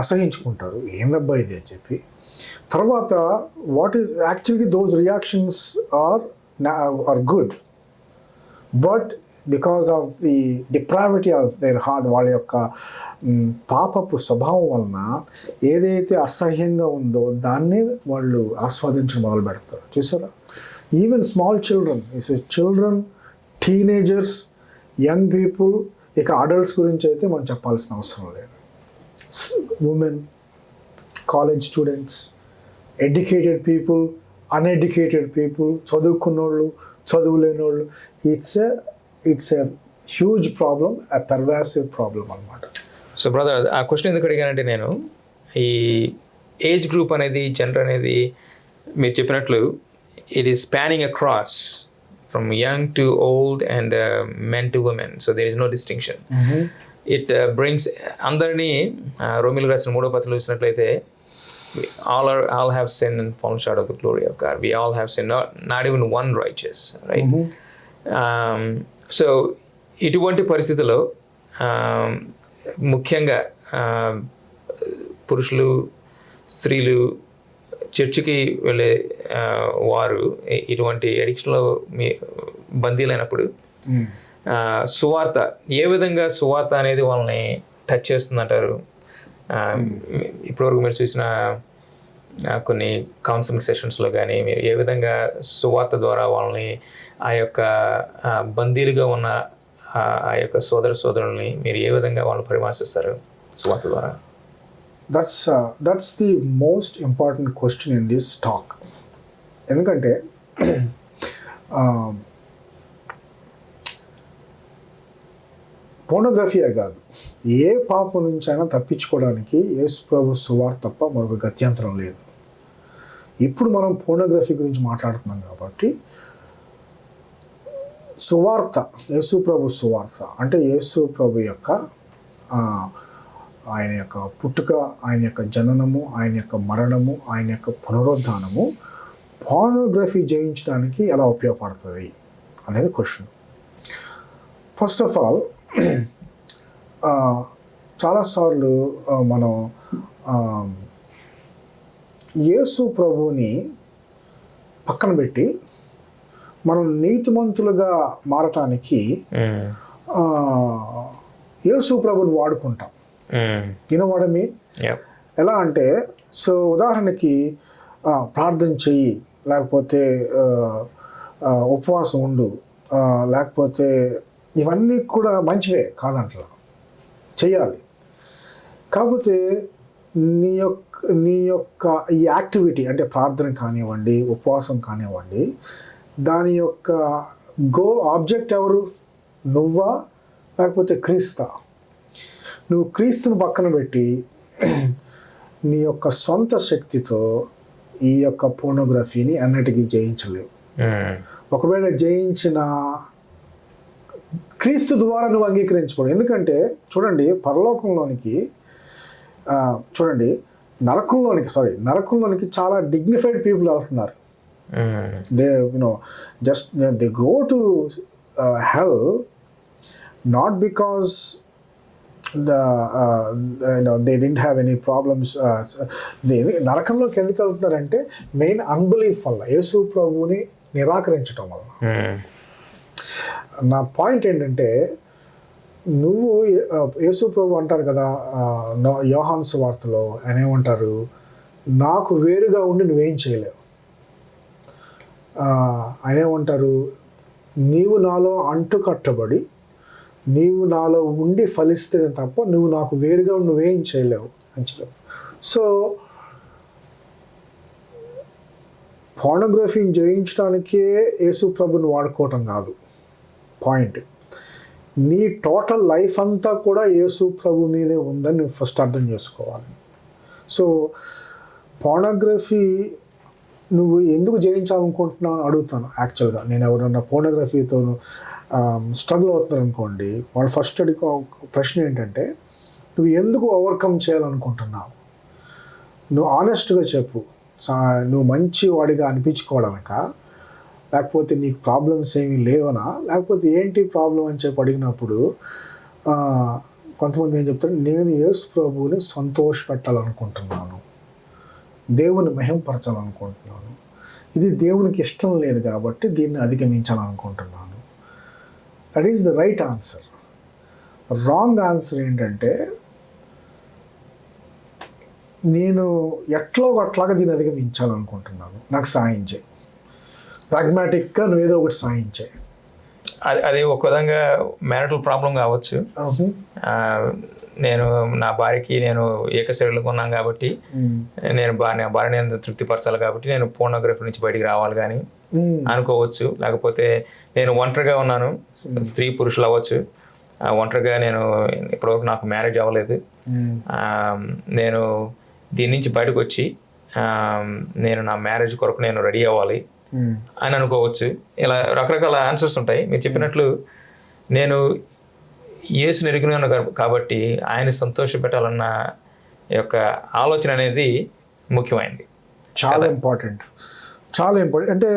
అసహించుకుంటారు, ఏందబ్బా ఇది అని చెప్పి. తర్వాత what is actually those reactions are good, but because of the depravity of their heart, వాళ్ళ యొక్క పాపపు స్వభావం వలన ఏదైతే అసహ్యంగా ఉందో దాన్ని వాళ్ళు ఆస్వాదించడం మొదలు పెడతారు. చూసారా? Even small children, teenagers, young people, ఇక అడల్ట్స్ గురించి అయితే మనం చెప్పాల్సిన అవసరం లేదు. Women, college students, educated people, uneducated people, చదువుకున్నోళ్ళు, చదువులేనోళ్ళు, it's a huge problem, a pervasive problem అనమాట. సో బ్రదర్, ఆ క్వశ్చన్ ఎందుకు అడిగానంటే, నేను ఈ ఏజ్ గ్రూప్ అనేది, జెండర్ అనేది మీరు చెప్పినట్లు it is spanning across from young to old and men to women. So there is no distinction. It brings అందరినీ, రోమిలకు రాసిన 3వ పత్రికలో చూసినట్లయితే, all have sinned and fallen short of the glory of God. We all have sinned, not even one righteous, right? So ఇటువంటి పరిస్థితుల్లో ముఖ్యంగా పురుషులు, స్త్రీలు, చర్చికి వెళ్ళే వారు ఇటువంటి అడిక్షన్లో బందీలైనప్పుడు సువార్త, ఏ విధంగా సువార్త అనేది వాళ్ళని టచ్ చేస్తుందంటారు? ఇప్పటివరకు మీరు చూసిన కొన్ని కౌన్సిలింగ్ సెషన్స్లో కానీ మీరు ఏ విధంగా సువార్త ద్వారా వాళ్ళని, ఆ యొక్క బందీలుగా ఉన్న ఆ యొక్క సోదరుల్ని మీరు ఏ విధంగా వాళ్ళని పరిమార్శిస్తారు సువార్త ద్వారా? That's the most important question in this talk. ఎందుకంటే పోర్నోగ్రఫీయే కాదు, ఏ పాపం నుంచైనా తప్పించుకోవడానికి యేసు ప్రభు సువార్త తప్ప మరొక గత్యంతరం లేదు. ఇప్పుడు మనం పోర్నోగ్రఫీ గురించి మాట్లాడుతున్నాం కాబట్టి సువార్త, యేసు ప్రభు సువార్త అంటే యేసు ప్రభు యొక్క ఆయన యొక్క పుట్టుక, ఆయన యొక్క జననము, ఆయన యొక్క మరణము, ఆయన యొక్క పునరుద్ధానము పోర్నోగ్రఫీ జయించడానికి ఎలా ఉపయోగపడుతుంది అనేది క్వశ్చన్. ఫస్ట్ ఆఫ్ ఆల్, చాలాసార్లు మనం యేసు ప్రభువుని పక్కన పెట్టి మనం నీతిమంతులుగా మారటానికి యేసు ప్రభుని వాడుకుంటాం. You know what I mean? ఎలా అంటే, సో ఉదాహరణకి ప్రార్థన చెయ్యి, లేకపోతే ఉపవాసం ఉండు, లేకపోతే ఇవన్నీ కూడా మంచివే కాదంట్లా, చెయ్యాలి. కాకపోతే నీ యొక్క ఈ యాక్టివిటీ అంటే ప్రార్థన కానివ్వండి, ఉపవాసం కానివ్వండి, దాని యొక్క ఆబ్జెక్ట్ ఎవరు? నువ్వా లేకపోతే క్రీస్తా? నువ్వు క్రీస్తుని పక్కన పెట్టి నీ యొక్క సొంత శక్తితో ఈ యొక్క పోర్నోగ్రఫీని అన్నిటికీ జయించలేవు. ఒకవేళ జయించిన క్రీస్తు ద్వారా నువ్వు అంగీకరించకూడదు. ఎందుకంటే చూడండి, పరలోకంలోనికి చూడండి, నరకంలోనికి చాలా డిగ్నిఫైడ్ పీపుల్ వెళ్తున్నారు. They go to hell not because they didn't have any problems. నరకంలోకి ఎందుకు వెళ్తున్నారంటే మెయిన్ అన్బిలీఫ్ వల్ల, యేసు ప్రభువుని నిరాకరించటం వల్ల. నా పాయింట్ ఏంటంటే, నువ్వు యేసు ప్రభు అంటారు కదా యోహాను సువార్తలో, ఆయన ఏమంటారు? నాకు వేరుగా ఉండి నువ్వేం చేయలేవు. ఆయన ఏమంటారు? నీవు నాలో అంటు కట్టబడి నీవు నాలో ఉండి ఫలిస్తే తప్ప నువ్వు నాకు వేరుగా నువ్వేం చేయలేవు అని చెప్పారు. సో పోర్నోగ్రఫీని జయించడానికే యేసు ప్రభుని వాడుకోవటం కాదు పాయింట్. నీ టోటల్ లైఫ్ అంతా కూడా యేసు ప్రభు మీదే ఉందని నువ్వు ఫస్ట్ అర్థం చేసుకోవాలి. సో పోర్నోగ్రఫీ నువ్వు ఎందుకు జయించాలనుకుంటున్నావు అని అడుగుతాను. యాక్చువల్గా నేను ఎవరన్నా పోర్నోగ్రఫీతో స్ట్రగుల్ అవుతున్నారు అనుకోండి, వాళ్ళు ఫస్ట్ అడిగే ప్రశ్న ఏంటంటే, నువ్వు ఎందుకు ఓవర్కమ్ చేయాలనుకుంటున్నావు? నువ్వు ఆనెస్ట్గా చెప్పు. నువ్వు మంచి వాడిగా అనిపించుకోవడానిక, లేకపోతే నీకు ప్రాబ్లమ్స్ ఏమీ లేవనా, లేకపోతే ఏంటి ప్రాబ్లం అని చెప్పి అడిగినప్పుడు కొంతమంది ఏం చెప్తారు? నేను యేసు ప్రభువుని సంతోషపెట్టాలనుకుంటున్నాను, దేవుని మహింపరచాలనుకుంటున్నాను, ఇది దేవునికి ఇష్టం లేదు కాబట్టి దీన్ని అధిగమించాలనుకుంటున్నాను. That is the right answer. Wrong answer ఏంటంటే, నేను అట్లాగా దీన్ని అధిగమించాలనుకుంటున్నాను, నాకు సాయం చేయి, ప్రాగ్మాటిక్గా నువ్వు ఏదో ఒకటి సాయం చేయి. అది ఒక విధంగా మ్యారిటల్ ప్రాబ్లం కావచ్చు. నేను నా భార్యకి నేను ఏకశరీరంగా ఉన్నాను కాబట్టి నేను భార్యని తృప్తిపరచాలి కాబట్టి నేను పోర్నోగ్రఫీ నుంచి బయటికి రావాలి కానీ అనుకోవచ్చు. లేకపోతే నేను ఒంటరిగా ఉన్నాను, స్త్రీ పురుషులు అవ్వచ్చు, ఒంటరిగా నేను ఇప్పటివరకు నాకు మ్యారేజ్ అవ్వలేదు, నేను దీని నుంచి బయటకు వచ్చి నేను నా మ్యారేజ్ కొరకు నేను రెడీ అవ్వాలి అని అనుకోవచ్చు. ఇలా రకరకాల ఆన్సర్స్ ఉంటాయి. మీరు చెప్పినట్లు నేను యేసుని ఎరుగున్నాను కాబట్టి ఆయన సంతోష పెట్టాలన్న యొక్క ఆలోచన అనేది ముఖ్యమైనది, చాలా ఇంపార్టెంట్. అంటే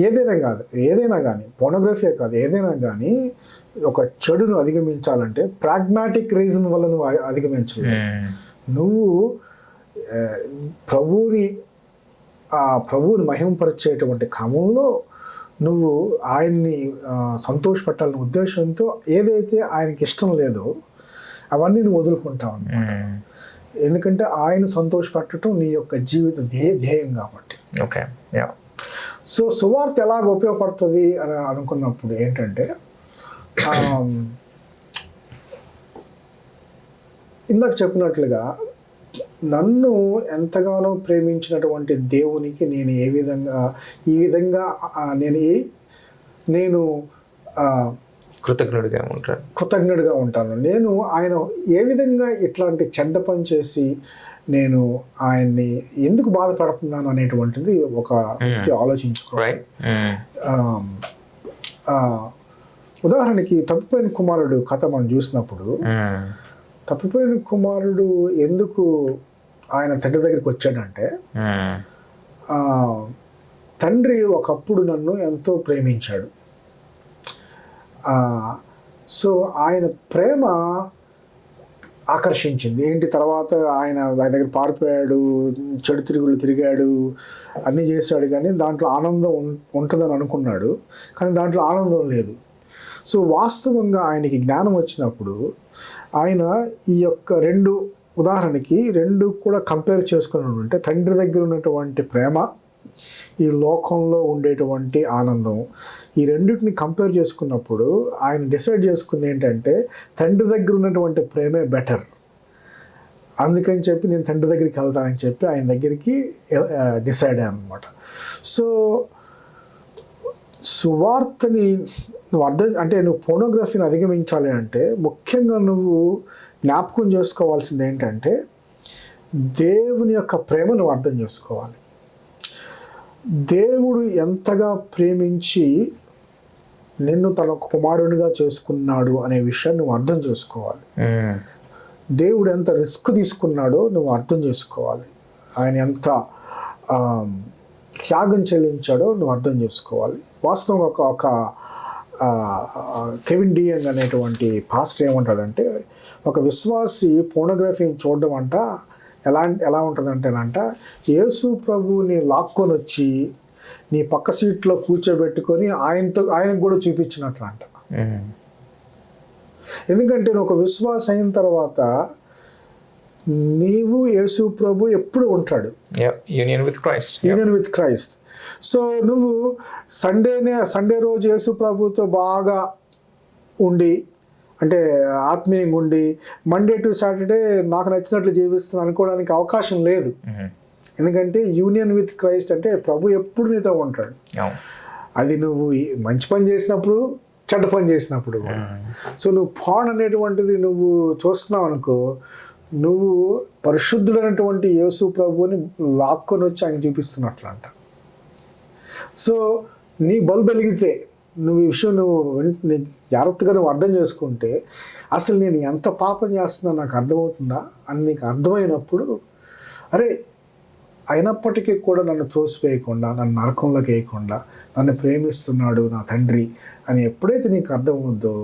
ఏదైనా కానీ పోర్నోగ్రఫీయే కాదు, ఏదైనా కానీ ఒక చెడును అధిగమించాలంటే ప్రాగ్మాటిక్ రీజన్ వల్ల నువ్వు అధిగమించలేవు. నువ్వు ప్రభువుని మహింపరిచేటువంటి క్రమంలో నువ్వు ఆయన్ని సంతోషపెట్టాలనే ఉద్దేశంతో ఏదైతే ఆయనకి ఇష్టం లేదో అవన్నీ నువ్వు వదులుకుంటావు అన్నమాట. ఎందుకంటే ఆయన సంతోషపెట్టడం నీ యొక్క జీవిత ధ్యేయం కాబట్టి. ఓకే. సో సువార్త ఎలాగ ఉపయోగపడుతుంది అని అనుకున్నప్పుడు ఏంటంటే, ఇందాక చెప్పినట్లుగా నన్ను ఎంతగానో ప్రేమించినటువంటి దేవునికి నేను ఈ విధంగా నేను కృతజ్ఞుడిగా ఉంటాను. నేను ఆయన ఏ విధంగా ఇట్లాంటి చెడ్డ పని చేసి నేను ఆయన్ని ఎందుకు బాధపడుతున్నాను అనేటువంటిది ఒక వ్యక్తి ఆలోచించుకోవాలి. ఉదాహరణకి తప్పిపోయిన కుమారుడు కథ మనం చూసినప్పుడు, తప్పిపోయిన కుమారుడు ఎందుకు ఆయన తండ్రి దగ్గరికి వచ్చాడంటే, తండ్రి ఒకప్పుడు నన్ను ఎంతో ప్రేమించాడు. సో ఆయన ప్రేమ ఆకర్షించింది. ఏంటి తర్వాత ఆయన దగ్గర పారిపోయాడు, చెడు తిరుగులు తిరిగాడు, అన్నీ చేశాడు, కానీ దాంట్లో ఆనందం ఉంటుందని అనుకున్నాడు, కానీ దాంట్లో ఆనందం లేదు. సో వాస్తవంగా ఆయనకి జ్ఞానం వచ్చినప్పుడు ఆయన ఈ యొక్క ఉదాహరణకి రెండు కూడా కంపేర్ చేసుకుని ఉంటే, తండ్రి దగ్గర ఉన్నటువంటి ప్రేమ, ఈ లోకంలో ఉండేటువంటి ఆనందం, ఈ రెండింటిని కంపేర్ చేసుకున్నప్పుడు ఆయన డిసైడ్ చేసుకుంది ఏంటంటే తండ్రి దగ్గర ఉన్నటువంటి ప్రేమే బెటర్. అందుకని చెప్పి నేను తండ్రి దగ్గరికి వెళ్తానని చెప్పి ఆయన దగ్గరికి డిసైడ్ అయ్యాను అనమాట. సో సువార్తని నువ్వు పోర్నోగ్రఫీని అధిగమించాలి అంటే ముఖ్యంగా నువ్వు జ్ఞాపకం చేసుకోవాల్సింది ఏంటంటే దేవుని యొక్క ప్రేమ నువ్వు అర్థం చేసుకోవాలి. దేవుడు ఎంతగా ప్రేమించి నిన్ను తన కుమారునిగా చేసుకున్నాడు అనే విషయాన్ని నువ్వు అర్థం చేసుకోవాలి. దేవుడు ఎంత రిస్క్ తీసుకున్నాడో నువ్వు అర్థం చేసుకోవాలి. ఆయన ఎంత త్యాగం చెల్లించాడో నువ్వు అర్థం చేసుకోవాలి. వాస్తవంగా ఒక కెవిన్ డియంగ్ అనేటువంటి పాస్టర్ ఏమంటాడంటే, ఒక విశ్వాసి పోర్నోగ్రఫీని చూడడం అంట ఎలా ఉంటుందంటేనంట, యేసు ప్రభుని లాక్కొని వచ్చి నీ పక్క సీట్లో కూర్చోబెట్టుకొని ఆయనకు కూడా చూపించినట్లు అంట. ఎందుకంటే నువ్వు ఒక విశ్వాస అయిన తర్వాత నీవు యేసు ప్రభు ఎప్పుడు ఉంటాడు, యూనియన్ విత్ క్రైస్ట్. సో నువ్వు సండే రోజు యేసు ప్రభుతో బాగా ఉండి, అంటే ఆత్మీయంగా ఉండి, మండే టు సాటర్డే నాకు నచ్చినట్లు జీవిస్తాను అనుకోవడానికి అవకాశం లేదు. ఎందుకంటే యూనియన్ విత్ క్రైస్ట్ అంటే ప్రభు ఎప్పుడు నీతో ఉంటాడు. అది నువ్వు మంచి పని చేసినప్పుడు, చెడ్డ పని చేసినప్పుడు కూడా. సో నువ్వు పాన్ అనేటువంటిది నువ్వు చూస్తున్నావు అనుకో, నువ్వు పరిశుద్ధుడైనటువంటి యేసు ప్రభుని లాక్కొని వచ్చి ఆయన చూపిస్తున్నట్లంట. సో నీ బల్బు వెలిగితే నువ్వు ఈ విషయం జాగ్రత్తగా నువ్వు అర్థం చేసుకుంటే, అసలు నేను ఎంత పాపం చేస్తున్నా నాకు అర్థమవుతుందా అని నీకు అర్థమైనప్పుడు, అరే అయినప్పటికీ కూడా నన్ను తోసివేయకుండా, నన్ను నరకంలోకి వేయకుండా నన్ను ప్రేమిస్తున్నాడు నా తండ్రి అని ఎప్పుడైతే నీకు అర్థమవుద్దో,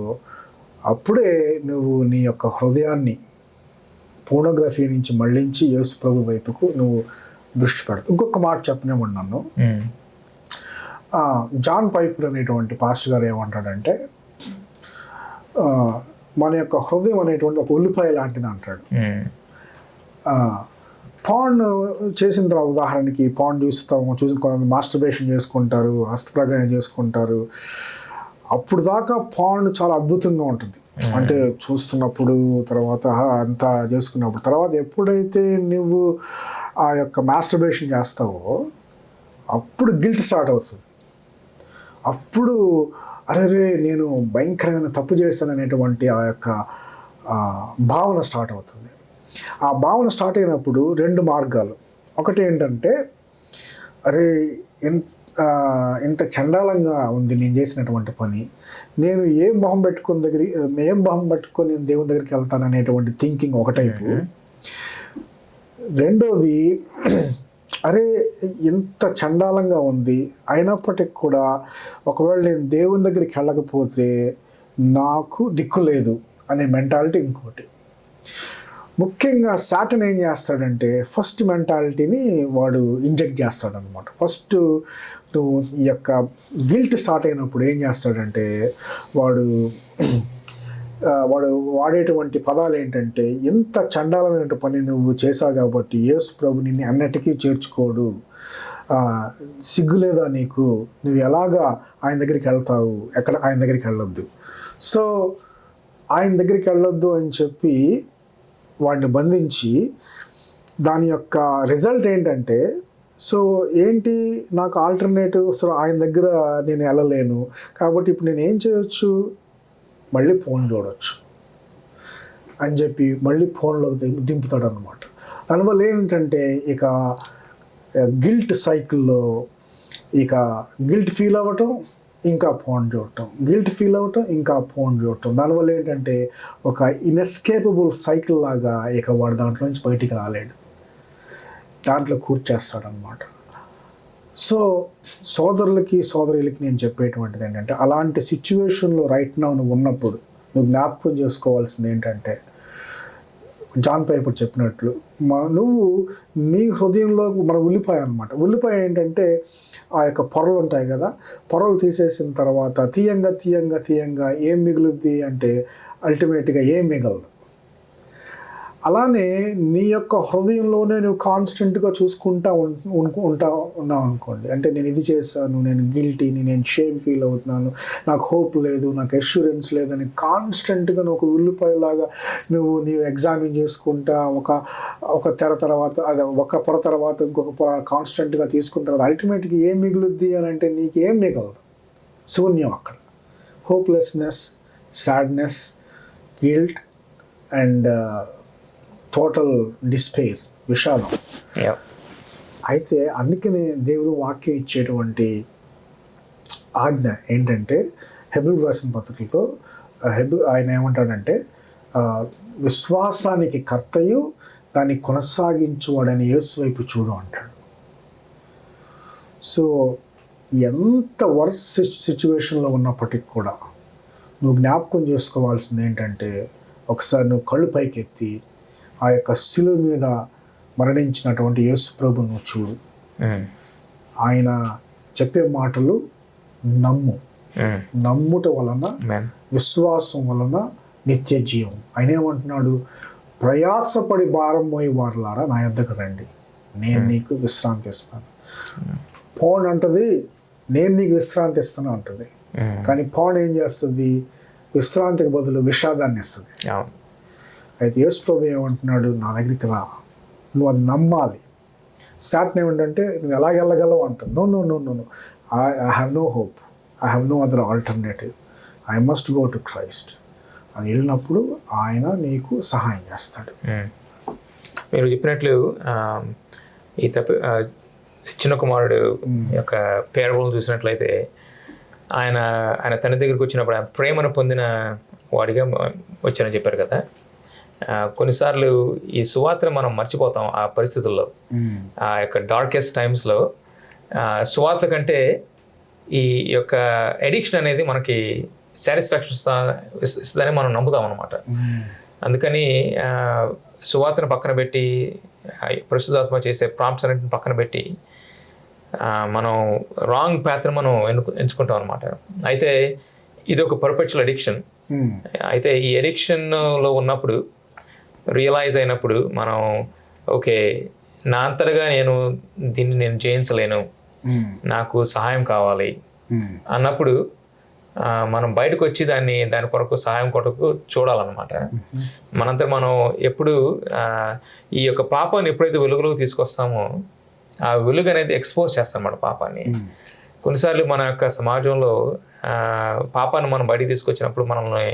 అప్పుడే నువ్వు నీ యొక్క హృదయాన్ని పోర్నోగ్రఫీ నుంచి మళ్ళించి యేసు ప్రభు వైపుకు నువ్వు దృష్టి పెడతావు. ఇంకొక మాట చెప్పనేమన్నాను, జాన్ పైపర్ అనేటువంటి పాస్టర్ గారు ఏమంటాడంటే, మన యొక్క హృదయం అనేటువంటి ఒక ఉల్లిపాయ లాంటిది అంటాడు. పాన్ చేసిన తర్వాత, ఉదాహరణకి పాన్ చూసి కొంతమంది మాస్టర్బేషన్ చేసుకుంటారు, హస్తప్రగాయం చేసుకుంటారు. అప్పుడు దాకా పాన్ చాలా అద్భుతంగా ఉంటుంది, అంటే చూస్తున్నప్పుడు, తర్వాత అంతా చేసుకున్నప్పుడు. తర్వాత ఎప్పుడైతే నువ్వు ఆ యొక్క మాస్టర్బేషన్ చేస్తావో అప్పుడు గిల్ట్ స్టార్ట్ అవుతుంది. అప్పుడు అరే నేను భయంకరమైన తప్పు చేశాను అనేటువంటి ఆ యొక్క భావన స్టార్ట్ అవుతుంది. ఆ భావన స్టార్ట్ అయినప్పుడు రెండు మార్గాలు. ఒకటి ఏంటంటే, అరే ఇంత చండాలంగా ఉంది నేను చేసినటువంటి పని, నేను ఏం మొహం పెట్టుకొని నేను దేవుని దగ్గరికి వెళ్తాను అనేటువంటి థింకింగ్ ఒకటైపు. రెండోది, అరే ఎంత చండాలంగా ఉంది, అయినప్పటికి కూడా ఒకవేళ నేను దేవుని దగ్గరికి వెళ్ళకపోతే నాకు దిక్కు లేదు అనే మెంటాలిటీ ఇంకోటి. ముఖ్యంగా సాటన్ ఏం చేస్తాడంటే ఫస్ట్ మెంటాలిటీని వాడు ఇంజెక్ట్ చేస్తాడనమాట. ఫస్ట్ నువ్వు ఈ యొక్క గిల్ట్ స్టార్ట్ అయినప్పుడు ఏం చేస్తాడంటే వాడు వాడేటువంటి పదాలు ఏంటంటే, ఎంత చండాలమైన పని నువ్వు చేశావు కాబట్టి యేసు ప్రభు నిన్ను అన్నిటికీ చేర్చుకోడు, సిగ్గులేదా నీకు, నువ్వు ఎలాగా ఆయన దగ్గరికి వెళ్తావు, ఆయన దగ్గరికి వెళ్ళొద్దు. సో ఆయన దగ్గరికి వెళ్ళొద్దు అని చెప్పి వాడిని బంధించి దాని యొక్క రిజల్ట్ ఏంటంటే, సో ఏంటి నాకు ఆల్టర్నేటివ్, సో ఆయన దగ్గర నేను వెళ్ళలేను కాబట్టి ఇప్పుడు నేను ఏం చేయొచ్చు, మళ్ళీ ఫోన్ చూడవచ్చు అని చెప్పి మళ్ళీ ఫోన్లోకి దింపుతాడు అనమాట. దానివల్ల ఏంటంటే ఇక గిల్ట్ సైకిల్లో ఇక గిల్ట్ ఫీల్ అవ్వటం, ఇంకా ఫోన్ చూడటం, గిల్ట్ ఫీల్ అవ్వటం, ఇంకా ఫోన్ చూడటం. దానివల్ల ఏంటంటే ఒక ఇన్ఎస్కేపబుల్ సైకిల్ లాగా ఇక వాడు దాంట్లో నుంచి బయటికి రాలేడు, దాంట్లో కూర్చేస్తాడనమాట. సో సోదరులకి సోదరులకి నేను చెప్పేటువంటిది ఏంటంటే, అలాంటి సిచ్యువేషన్లో రైట్ నౌ నువ్వు ఉన్నప్పుడు నువ్వు జ్ఞాపకం చేసుకోవాల్సింది ఏంటంటే, జాన్ పైపర్ చెప్పినట్లు నువ్వు నీ హృదయంలో మన ఉల్లిపాయ అనమాట. ఉల్లిపాయ ఏంటంటే ఆ యొక్క పొరలు ఉంటాయి కదా, పొరలు తీసేసిన తర్వాత తీయంగా తీయంగా తీయంగా ఏం మిగులుద్ది అంటే అల్టిమేట్గా ఏం మిగలదు. అలానే నీ యొక్క హృదయంలోనే నువ్వు కాన్స్టెంట్గా చూసుకుంటా ఉన్నావు అనుకోండి, అంటే నేను ఇది చేశాను, నేను గిల్టీని, నేను షేమ్ ఫీల్ అవుతున్నాను, నాకు హోప్ లేదు, నాకు అష్యూరెన్స్ లేదని కాన్స్టెంట్గా నువ్వు ఒక ఉల్లిపాయలాగా నువ్వు ఎగ్జామిన్ చేసుకుంటా ఒక తెర తర్వాత అదే ఒక పొర తర్వాత ఇంకొక పొర కాన్స్టెంట్గా తీసుకున్న తర్వాత అల్టిమేట్గా ఏం మిగులుద్ది అని అంటే నీకేం మిగలదు, శూన్యం. అక్కడ hopelessness, sadness, guilt and total despair, విషాదం. అయితే అందుకనే దేవుడు వాక్యం ఇచ్చేటువంటి ఆజ్ఞ ఏంటంటే, హెబ్రీయులకు రాసిన పత్రికలో ఆయన ఏమంటాడంటే, విశ్వాసానికి కర్తయు దాన్ని కొనసాగించువాడని యేసు వైపు చూడు అంటాడు. సో ఎంత వర్స్ సిచ్యువేషన్లో ఉన్నప్పటికీ కూడా నువ్వు జ్ఞాపకం చేసుకోవాల్సింది ఏంటంటే, ఒకసారి నువ్వు కళ్ళు పైకెత్తి ఆ యొక్క శిలువ మీద మరణించినటువంటి యేసు ప్రభువు నువ్వు చూడు. ఆయన చెప్పే మాటలు నమ్ముట వలన, విశ్వాసం వలన నిత్య జీవం. ఆయన ఏమంటున్నాడు, ప్రయాసపడి భారం మోయి వారులారా నా యొద్దకు రండి, నేను నీకు విశ్రాంతి ఇస్తాను. ఫోన్ అంటది నేను నీకు విశ్రాంతి ఇస్తాను అంటది, కానీ ఫోన్ ఏం చేస్తుంది, విశ్రాంతికి బదులు విషాదాన్ని ఇస్తుంది. అయితే యేసు ప్రభు ఏమంటున్నాడు, నా దగ్గరికి రా, నువ్వు అది నమ్మాలి. సాట్ని ఏమిటంటే నువ్వు ఎలా వెళ్ళగలవు అంటావు. No no no no no I have no hope, I have no other alternative, I must go to Christ అని వెళ్ళినప్పుడు ఆయన నీకు సహాయం చేస్తాడు. మీరు చెప్పినట్లు ఈ చిన్న కుమారుడు యొక్క పేరబులను చూసినట్లయితే ఆయన తండ్రి దగ్గరికి వచ్చినప్పుడు ఆయన ప్రేమను పొందిన వాడిగా వచ్చానని చెప్పారు కదా. కొన్నిసార్లు ఈ సువార్తను మనం మర్చిపోతాం ఆ పరిస్థితుల్లో, ఆ యొక్క డార్కెస్ట్ టైమ్స్లో. సువార్త కంటే ఈ యొక్క ఎడిక్షన్ అనేది మనకి సాటిస్ఫాక్షన్ ఇస్తుందని మనం నమ్ముతాం అన్నమాట. అందుకని సువార్తను పక్కన పెట్టి, పరిశుద్ధాత్మ చేసే ప్రాంప్ట్స్ అన్నింటిని పక్కన పెట్టి మనం రాంగ్ ప్యాత్ని మనం ఎంచుకుంటాం అనమాట. అయితే ఇది ఒక పర్పెచువల్ అడిక్షన్. అయితే ఈ అడిక్షన్లో ఉన్నప్పుడు, రియలైజ్ అయినప్పుడు మనం ఓకే, నా అంతటగా దీన్ని నేను జయించలేను, నాకు సహాయం కావాలి అన్నప్పుడు మనం బయటకు వచ్చి దాని కొరకు సహాయం కొరకు చూడాలన్నమాట. మనంతా మనం ఎప్పుడు ఈ యొక్క పాపాన్ని ఎప్పుడైతే వెలుగులోకి తీసుకొస్తామో ఆ వెలుగు అనేది ఎక్స్పోజ్ చేస్తామన్నమాట పాపాన్ని. కొన్నిసార్లు మన యొక్క సమాజంలో పాపాన్ని మనం బయటికి తీసుకొచ్చినప్పుడు మనల్ని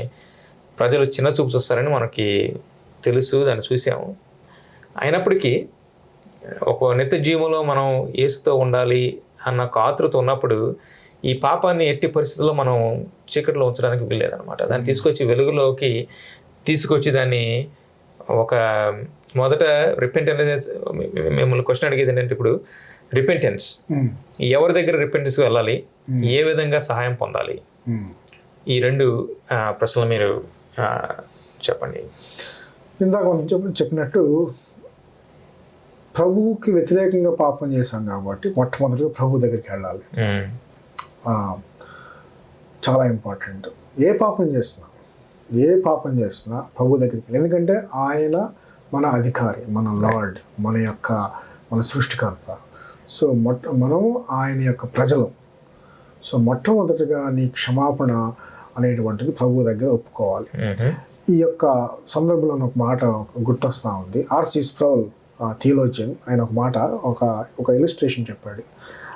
ప్రజలు చిన్న చూపు చూస్తారని మనకి తెలుసు, దాన్ని చూసాము. అయినప్పటికీ ఒక నిత్య జీవంలో మనం యేసుతో ఉండాలి అన్న ఆతృత ఉన్నప్పుడు ఈ పాపాన్ని ఎట్టి పరిస్థితుల్లో మనం చీకటిలో ఉంచడానికి వీల్లేదనమాట. దాన్ని తీసుకొచ్చి వెలుగులోకి తీసుకొచ్చి దాన్ని ఒక మొదట రిపెంటెన్స్. మిమ్మల్ని క్వశ్చన్ అడిగేది ఏంటంటే, ఇప్పుడు రిపెంటెన్స్ ఎవరి దగ్గర రిపెంటెన్స్కి వెళ్ళాలి, ఏ విధంగా సహాయం పొందాలి, ఈ రెండు ప్రశ్నలు మీరు చెప్పండి. ఇందాక కొంచెం చెప్పినట్టు ప్రభువుకి వ్యతిరేకంగా పాపం చేశాం కాబట్టి మొట్టమొదటిగా ప్రభు దగ్గరికి వెళ్ళాలి. చాలా ఇంపార్టెంట్. ఏ పాపం చేసినా ప్రభు దగ్గరికి, ఎందుకంటే ఆయన మన అధికారి, మన లార్డ్, మన సృష్టికర్త. సో మనము ఆయన యొక్క ప్రజలు. సో మొట్టమొదటిగా నీ క్షమాపణ అనేటువంటిది ప్రభు దగ్గర ఒప్పుకోవాలి. ఈ యొక్క సందర్భంలో ఒక మాట గుర్తొస్తూ ఉంది. ఆర్సి స్ప్రౌల్ థియోలోజియన్, ఆయన ఒక మాట, ఒక ఇలిస్ట్రేషన్ చెప్పాడు,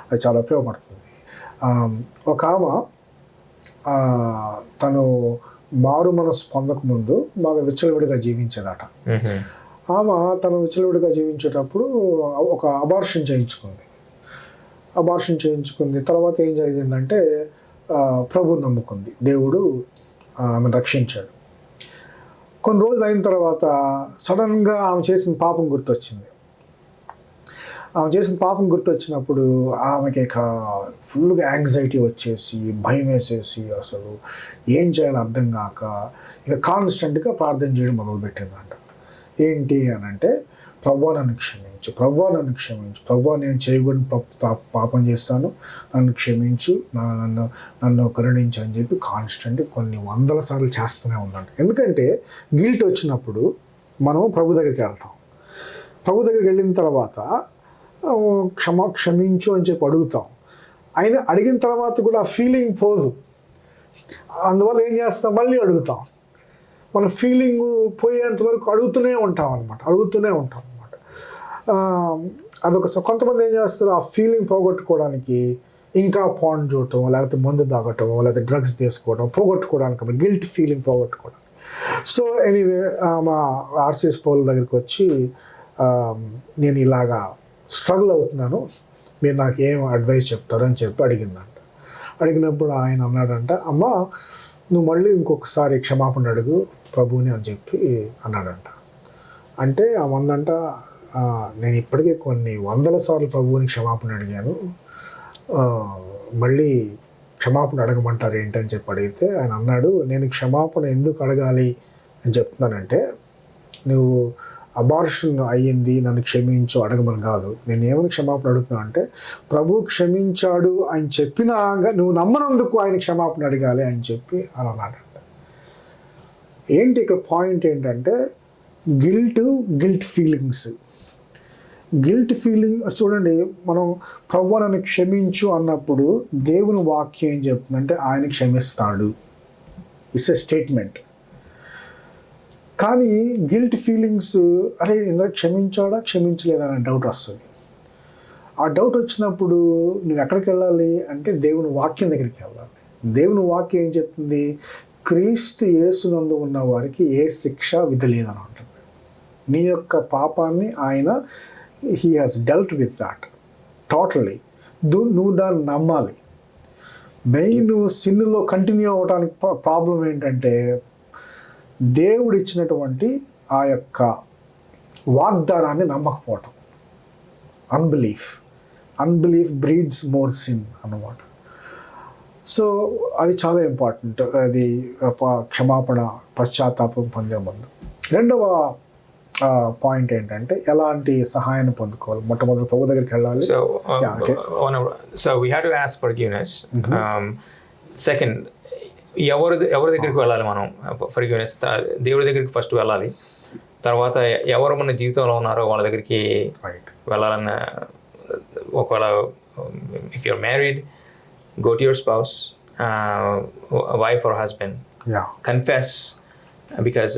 అది చాలా ఉపయోగపడుతుంది. ఒక ఆమె తను మారు మనసు పొందకముందు బాగా విచ్చలవిడిగా జీవించేదట. ఆమె తను విచ్చలవిడిగా జీవించేటప్పుడు ఒక అబార్షన్ చేయించుకుంది. తర్వాత ఏం జరిగిందంటే ప్రభువుని నమ్ముకుంది, దేవుడు ఆమెను రక్షించాడు. కొన్ని రోజులు అయిన తర్వాత సడన్గా ఆమె చేసిన పాపం గుర్తొచ్చినప్పుడు ఆమెకి ఫుల్గా యాంగ్జైటీ వచ్చేసి, భయం వేసేసి, అసలు ఏం చేయాలో అర్థం కాక ఇక కాన్స్టెంట్గా ప్రార్థన చేయడం మొదలుపెట్టిందంట. ఏంటి అని అంటే, ప్రభువా నన్ను క్షమించు, ప్రభువా నేను చేయకూడని పాపం చేస్తాను, నన్ను క్షమించు, నన్ను కరుణించు అని చెప్పి కాన్స్టెంట్ కొన్ని 100 సార్లు చేస్తూనే ఉందంట. ఎందుకంటే గిల్ట్ వచ్చినప్పుడు మనం ప్రభు దగ్గరికి వెళ్తాం. ప్రభు దగ్గరికి వెళ్ళిన తర్వాత క్షమించు అని చెప్పి అడుగుతాం. ఆయన అడిగిన తర్వాత కూడా ఆ ఫీలింగ్ పోదు. అందువల్ల ఏం చేస్తాం, మళ్ళీ అడుగుతాం. మన ఫీలింగ్ పోయేంత వరకు అడుగుతూనే ఉంటాం అనమాట. కొంతమంది ఏం చేస్తారు, ఆ ఫీలింగ్ పోగొట్టుకోవడానికి ఇంకా పాన్ చూడటం, లేకపోతే మందు తాగటం, లేకపోతే డ్రగ్స్ తీసుకోవడం, పోగొట్టుకోవడానికి, గిల్ట్ ఫీలింగ్ పోగొట్టుకోవడానికి. సో ఎనీవే మా ఆర్సిఎస్ పౌల్ దగ్గరికి వచ్చి నేను ఇలాగా స్ట్రగుల్ అవుతున్నాను, మీరు నాకు ఏం అడ్వైస్ చెప్తారని చెప్పి అడిగినప్పుడు ఆయన అన్నాడంట, అమ్మ నువ్వు మళ్ళీ ఇంకొకసారి క్షమాపణ అడుగు ప్రభువుని అని చెప్పి అన్నాడంట. అంటే ఆ మందంట, నేను ఇప్పటికే కొన్ని 100 సార్లు ప్రభువుని క్షమాపణ అడిగాను, మళ్ళీ క్షమాపణ అడగమంటారు ఏంటని చెప్పి అడిగితే ఆయన అన్నాడు, నేను క్షమాపణ ఎందుకు అడగాలి అని చెప్తున్నానంటే, నువ్వు అబార్షన్ అయ్యింది, నన్ను క్షమించు అడగమని కాదు. నేను ఏమని క్షమాపణ అడుగుతున్నాను అంటే, ప్రభు క్షమించాడు అని చెప్పినాగా నువ్వు నమ్మనందుకు ఆయన క్షమాపణ అడగాలి అని చెప్పి అని అన్నాడంట. ఏంటి ఇక్కడ పాయింట్ ఏంటంటే, గిల్ట్ ఫీలింగ్ చూడండి. మనం ప్రభు నన్ను క్షమించు అన్నప్పుడు దేవుని వాక్యం ఏం చెప్తుందంటే ఆయన క్షమిస్తాడు. It's a statement. కానీ గిల్ట్ ఫీలింగ్స్, అరే ఇందాక క్షమించాడా క్షమించలేదా అనే డౌట్ వస్తుంది. ఆ డౌట్ వచ్చినప్పుడు నువ్వు ఎక్కడికి వెళ్ళాలి అంటే దేవుని వాక్యం దగ్గరికి వెళ్ళాలి. దేవుని వాక్యం ఏం చెప్తుంది, క్రీస్తు యేసునందు ఉన్న వారికి ఏ శిక్ష విధి లేదని ఉంటుంది. నీ యొక్క పాపాన్ని ఆయన he has dealt with that totally. నువ్వు దాన్ని నమ్మాలి. మెయిన్ సిన్నులో కంటిన్యూ అవ్వడానికి ప్రాబ్లం ఏంటంటే, దేవుడు ఇచ్చినటువంటి ఆ యొక్క వాగ్దానాన్ని నమ్మకపోవటం. అన్బిలీఫ్ బ్రీడ్స్ మోర్ సిన్ అన్నమాట. సో అది చాలా ఇంపార్టెంట్. అది క్షమాపణ, పశ్చాత్తాపం పొందే ముందు. రెండవ పాయింట్ ఏంటంటే, ఎలాంటి సహాయాన్ని పొందుకోవాలి. మొట్టమొదటి ప్రభు దగ్గరికి వెళ్ళాలి. So we have to ask forgiveness. Second, ఎవరి దగ్గరికి వెళ్ళాలి మనం ఫర్గివ్నెస్? దేవుడి దగ్గరికి ఫస్ట్ వెళ్ళాలి. తర్వాత ఎవరు మన జీవితంలో ఉన్నారో వాళ్ళ దగ్గరికి వెళ్ళాలన్న, ఒకవేళ if you're married, go to your spouse, wife or husband, confess, because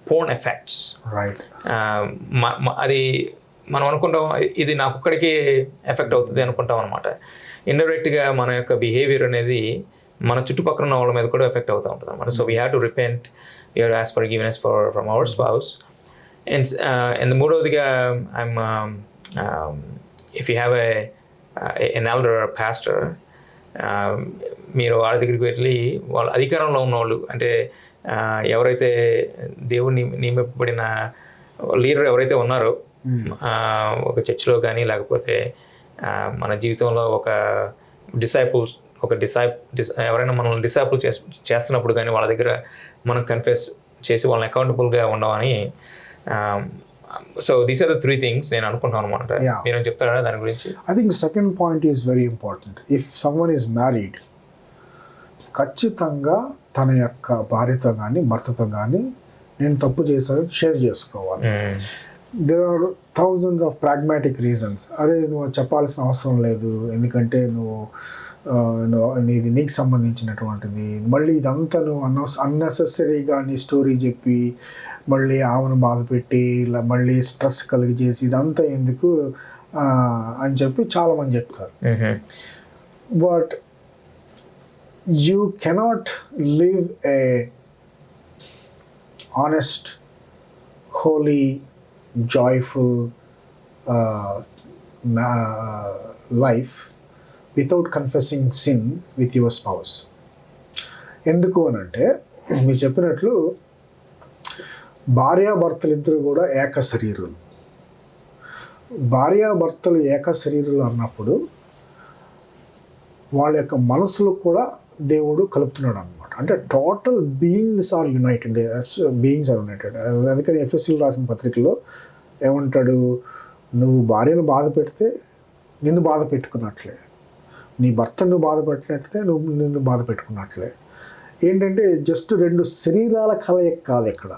porn affects. Right. అది మనం అనుకుంటాం ఇది నాకు ఒక్కడికి ఎఫెక్ట్ అవుతుంది అనుకుంటాం అనమాట. ఇండైరెక్ట్గా మన యొక్క బిహేవియర్ అనేది మన చుట్టుపక్కల ఉన్న వాళ్ళ మీద కూడా ఎఫెక్ట్ అవుతూ ఉంటుంది అనమాట. So we have to repent, we have to ask forgiveness from our spouse. And మూడవదిగా if you have an elder or a pastor, మీరు వాళ్ళ దగ్గరికి వెళ్ళి, వాళ్ళ అధికారంలో ఉన్నవాళ్ళు, అంటే ఎవరైతే దేవుని నియమింపబడిన లీడర్ ఎవరైతే ఉన్నారో ఒక చర్చ్లో కానీ, లేకపోతే మన జీవితంలో ఎవరైనా మనల్ని డిసైపుల్ చేస్తున్నప్పుడు కానీ వాళ్ళ దగ్గర మనం కన్ఫెస్ చేసి వాళ్ళని అకౌంటబుల్గా ఉండమని. So these are the 3 things నేను అనుకుంటాను అనమాట. మీరు చెప్తారా దాని గురించి? I think second point is very important. If someone is married, ఖచ్చితంగా తన యొక్క భార్యతో కానీ భర్తతో కానీ నేను తప్పు చేశానని షేర్ చేసుకోవాలి. There are thousands of pragmatic reasons. అదే నువ్వు చెప్పాల్సిన అవసరం లేదు, ఎందుకంటే నువ్వు నీది నీకు సంబంధించినటువంటిది, మళ్ళీ ఇదంతా నువ్వు అన్నెసెసరీగా నీ స్టోరీ చెప్పి మళ్ళీ ఆమెను బాధ పెట్టి ఇలా మళ్ళీ స్ట్రెస్ కలిగజేసి ఇదంతా ఎందుకు అని చెప్పి చాలామంది చెప్తారు. But you cannot live A honest, holy, joyful life without confessing sin with your spouse. ఎందుకు అని అంటే మీరు చెప్పినట్లు భార్యాభర్తలు ఇద్దరు కూడా ఏక శరీరులు. భార్యాభర్తలు ఏక శరీరులు అన్నప్పుడు వాళ్ళ యొక్క మనసులు కూడా దేవుడు కలుపుతున్నాడు అనమాట. అంటే total beings are united, beings are united. అందుకని ఎఫ్ఎస్సీలు రాసిన పత్రికలో ఏమంటాడు, నువ్వు భార్యను బాధ పెడితే నిన్ను బాధ పెట్టుకున్నట్లే, నీ భర్తను బాధ పెట్టినట్లే నువ్వు నిన్ను బాధ పెట్టుకున్నట్లే. ఏంటంటే జస్ట్ రెండు శరీరాల కలయిక కాదు ఇక్కడ,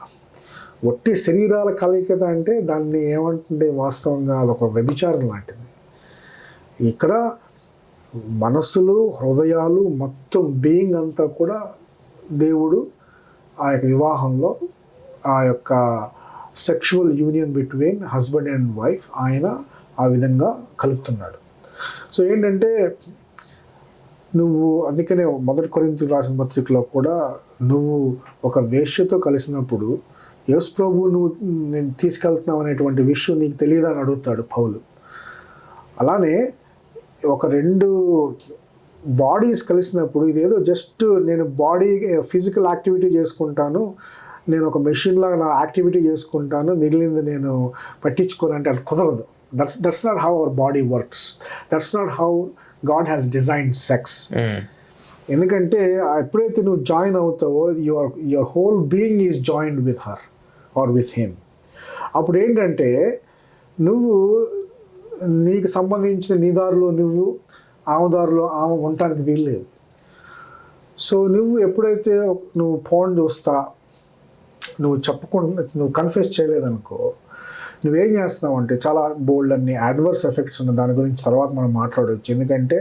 ఒట్టి శరీరాల కలయిక అంటే దాన్ని ఏమంటుంటే వాస్తవంగా అదొక వ్యభిచారం లాంటిది. ఇక్కడ మనస్సులు, హృదయాలు, మొత్తం బీయింగ్ అంతా కూడా దేవుడు ఆ యొక్క వివాహంలో ఆ యొక్క sexual union between husband and wife ఆయన ఆ విధంగా కలుపుతున్నాడు. సో ఏంటంటే నువ్వు అందుకనే 1 కొరింథీయులకు రాసిన పత్రికలో కూడా నువ్వు ఒక వేశ్యతో కలిసినప్పుడు యేసు ప్రభువు నువ్వు నేను తీసుకెళ్తున్నావు అనేటువంటి విషయం నీకు తెలియదని అడుగుతాడు పౌలు. అలానే ఒక రెండు బాడీస్ కలిసినప్పుడు ఇదేదో జస్ట్ నేను బాడీ ఫిజికల్ యాక్టివిటీ చేసుకుంటాను, నేను ఒక మెషిన్ లాగా నా యాక్టివిటీ చేసుకుంటాను, మిగిలింది నేను పట్టించుకోనంటే అది కుదరదు. That's not how our body works. That's not how God has designed sex. ఎందుకంటే ఎప్పుడైతే నువ్వు జాయిన్ అవుతావో your whole being is joined with her or with him. అప్పుడు ఏంటంటే నువ్వు నీకు సంబంధించిన నీ దారిలో నువ్వు, ఆమె దారిలో ఆమె ఉండటానికి వీల్లేదు. సో నువ్వు ఎప్పుడైతే నువ్వు ఫోన్ చూస్తా నువ్వు చెప్పకుండా నువ్వు కన్ఫెస్ చేయలేదనుకో, నువ్వేం చేస్తున్నావు అంటే చాలా బోల్డ్ అన్ని అడ్వర్స్ ఎఫెక్ట్స్ ఉన్న దాని గురించి తర్వాత మనం మాట్లాడవచ్చు. ఎందుకంటే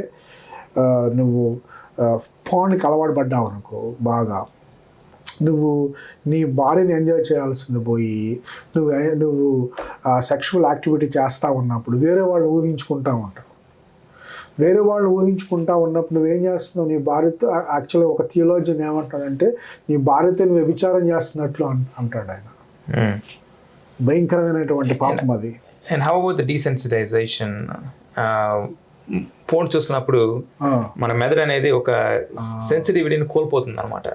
నువ్వు ఫోన్కి అలవాటు పడ్డావు అనుకో, బాగా నువ్వు నీ భార్యని ఎంజాయ్ చేయాల్సింది పోయి నువ్వు సెక్షువల్ యాక్టివిటీ చేస్తూ ఉన్నప్పుడు వేరే వాళ్ళు ఊహించుకుంటూ ఉంటావు. వేరే వాళ్ళు ఊహించుకుంటా ఉన్నప్పుడు నువ్వేం చేస్తున్నావు, నీ భార్యతో యాక్చువల్గా ఒక థియోలాజియన్ ఏమంటాడంటే నీ భార్యతో నువ్వు వ్యభిచారం చేస్తున్నట్లు అంటాడు ఆయన. భయంకరమైనటువంటి పాపం అది. And how about the desensitisation? Phone చూస్తున్నప్పుడు మన మెదడు అనేది ఒక సెన్సిటివిటీని కోల్పోతుంది అనమాట.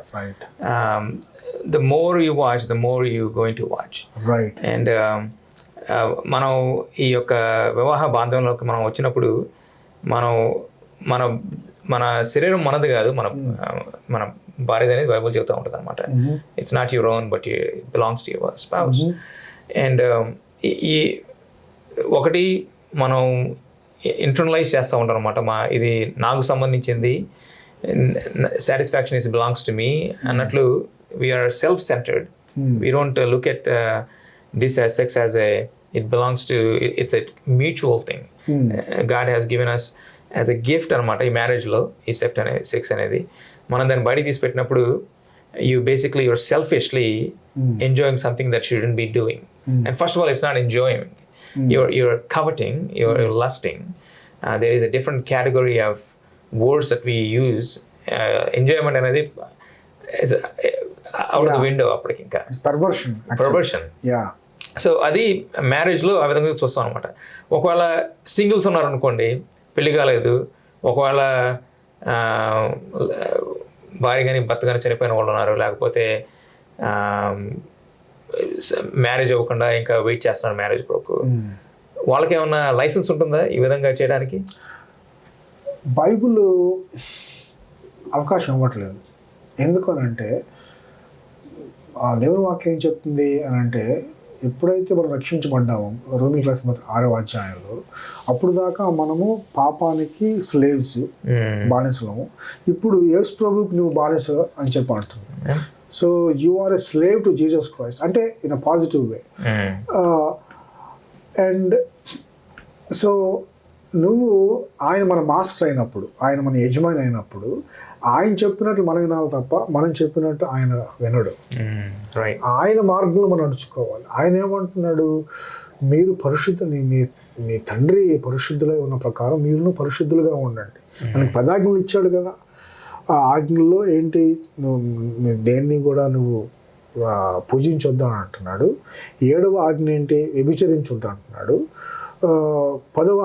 The more you watch the more you going to watch. Right. And మనం ఈ యొక్క వివాహ బాంధవ్యంలోకి మనం వచ్చినప్పుడు మన శరీరం మనది కాదు, మన భార్యది అనేది బైబుల్ చెబుతూ ఉంటుంది అనమాట. It's not your own but it belongs to your spouse. And ఈ ఒకటి మనం ఇంటర్నలైజ్ చేస్తూ ఉంటాం అనమాట. ఇది నాకు సంబంధించింది, satisfaction is belongs to me అన్నట్లు. We're self centred. We don't look at this as sex as it belongs to, it's a mutual thing. God has given us as a gift అనమాట ఈ మ్యారేజ్లో, ఈ సెక్స్ అనేది. మనం దాన్ని బయట తీసి పెట్టినప్పుడు you're selfishly enjoying something that shouldn't be doing. And first of all, it's not enjoying. You're coveting, you're lusting. There is a different category of words that we use. Enjoyment అనేది is out of the window అప్పటికి. ఇంకా perversion. Yeah. So అది మ్యారేజ్లో ఆ విధంగా చూస్తాం అనమాట. ఒకవేళ singles ఉన్నారనుకోండి, పెళ్లి కాలేదు, ఒకవేళ భార్య కానీ భర్త కానీ చనిపోయిన వాళ్ళు ఉన్నారు, లేకపోతే మ్యారేజ్ అవ్వకుండా ఇంకా వెయిట్ చేస్తున్నారు మ్యారేజ్ కొరకు, వాళ్ళకి ఏమన్నా లైసెన్స్ ఉంటుందా ఈ విధంగా చేయడానికి? బైబుల్ అవకాశం ఇవ్వట్లేదు. ఎందుకు అనంటే దేవుని వాక్యం ఏం చెప్తుంది అని అంటే, ఎప్పుడైతే మనం రక్షించబడ్డామో రోమీయులకు రాసిన 6వ అధ్యాయంలో, అప్పుడు దాకా మనము పాపానికి స్లేవ్స్, బానిసలము. ఇప్పుడు యేసు ప్రభువుకి నువ్వు బానిస అని చెప్పి అంటుంది. So you are a slave to Jesus Christ, అంటే in a positive way. And so నువ్వు ఆయన మన మాస్టర్ అయినప్పుడు, ఆయన మన యజమాని అయినప్పుడు, ఆయన చెప్పినట్లు మనం వినాలి తప్ప మనం చెప్పినట్టు ఆయన వినడు. రైట్. ఆయన మార్గంలో మనం నడుచుకోవాలి. ఆయన ఏమంటున్నాడు, మీరు మీ తండ్రి పరిశుద్ధులై ఉన్న ప్రకారం మీరును పరిశుద్ధులుగా ఉండండి. మనకి 10 ఆజ్ఞలు ఇచ్చాడు కదా. ఆ ఆజ్ఞల్లో ఏంటి, నువ్వు దేన్ని కూడా నువ్వు పూజించొద్దు అని అంటున్నాడు. 7వ ఆజ్ఞ ఏంటి, వ్యభిచరించొద్దు అంటున్నాడు. 10వ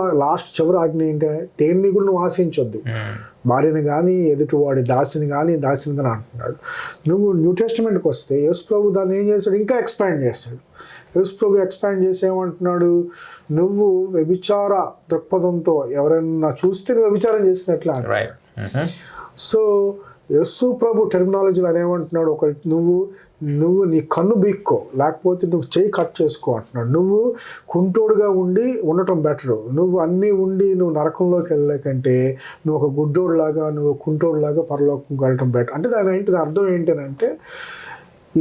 చివరి ఆజ్ఞ ఏంటంటే దేన్ని కూడా నువ్వు ఆశించొద్దు, భార్యని కానీ ఎదుటివాడి దాసిని కానీ అంటున్నాడు. నువ్వు న్యూ టెస్టిమెంట్కి వస్తే యేసు ప్రభు దాన్ని ఏం చేస్తాడు, ఇంకా ఎక్స్పాండ్ చేస్తాడు. యేసు ప్రభు ఎక్స్పాండ్ చేసి ఏమంటున్నాడు, నువ్వు వ్యభిచార దృక్పథంతో ఎవరైనా చూస్తే నువ్వు వ్యభిచారం చేసినట్లే అంటాడు. సో యేసు ప్రభు టెర్మినాలజీలో ఆయన ఏమంటున్నాడు, నువ్వు నీ కన్ను బీక్కో, లేకపోతే నువ్వు చేయి కట్ చేసుకో అంటున్నాడు. నువ్వు కుంటోడుగా ఉండటం బెటరు. నువ్వు అన్నీ ఉండి నువ్వు నరకంలోకి వెళ్ళలేకంటే నువ్వు ఒక గుడ్డోడులాగా, నువ్వు కుంటోడులాగా పరలోకంకి వెళ్ళటం బెటర్. అంటే దాని అర్థం ఏంటంటే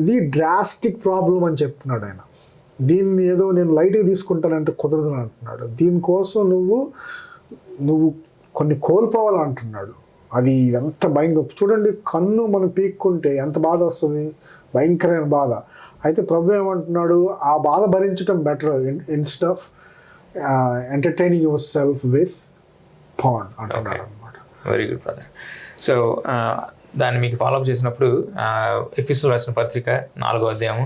ఇది డ్రాస్టిక్ ప్రాబ్లం అని చెప్తున్నాడు ఆయన. దీన్ని ఏదో నేను లైట్గా తీసుకుంటానంటే కుదరదు అంటున్నాడు. దీనికోసం నువ్వు కొన్ని కోల్పోవాలంటున్నాడు. అది ఎంత భయంకర, చూడండి, కన్ను మనం పీక్కుంటే ఎంత బాధ వస్తుంది, భయంకరమైన బాధ. అయితే ప్రభు ఏమంటున్నాడు, ఆ బాధ భరించడం better instead of entertaining your self with pan అంటున్నాడు అనమాట. Very good brother. సో దాన్ని మీకు ఫాలోఅప్ చేసినప్పుడు ఎఫెసీయులకు రాసిన పత్రిక 4వ అధ్యాయం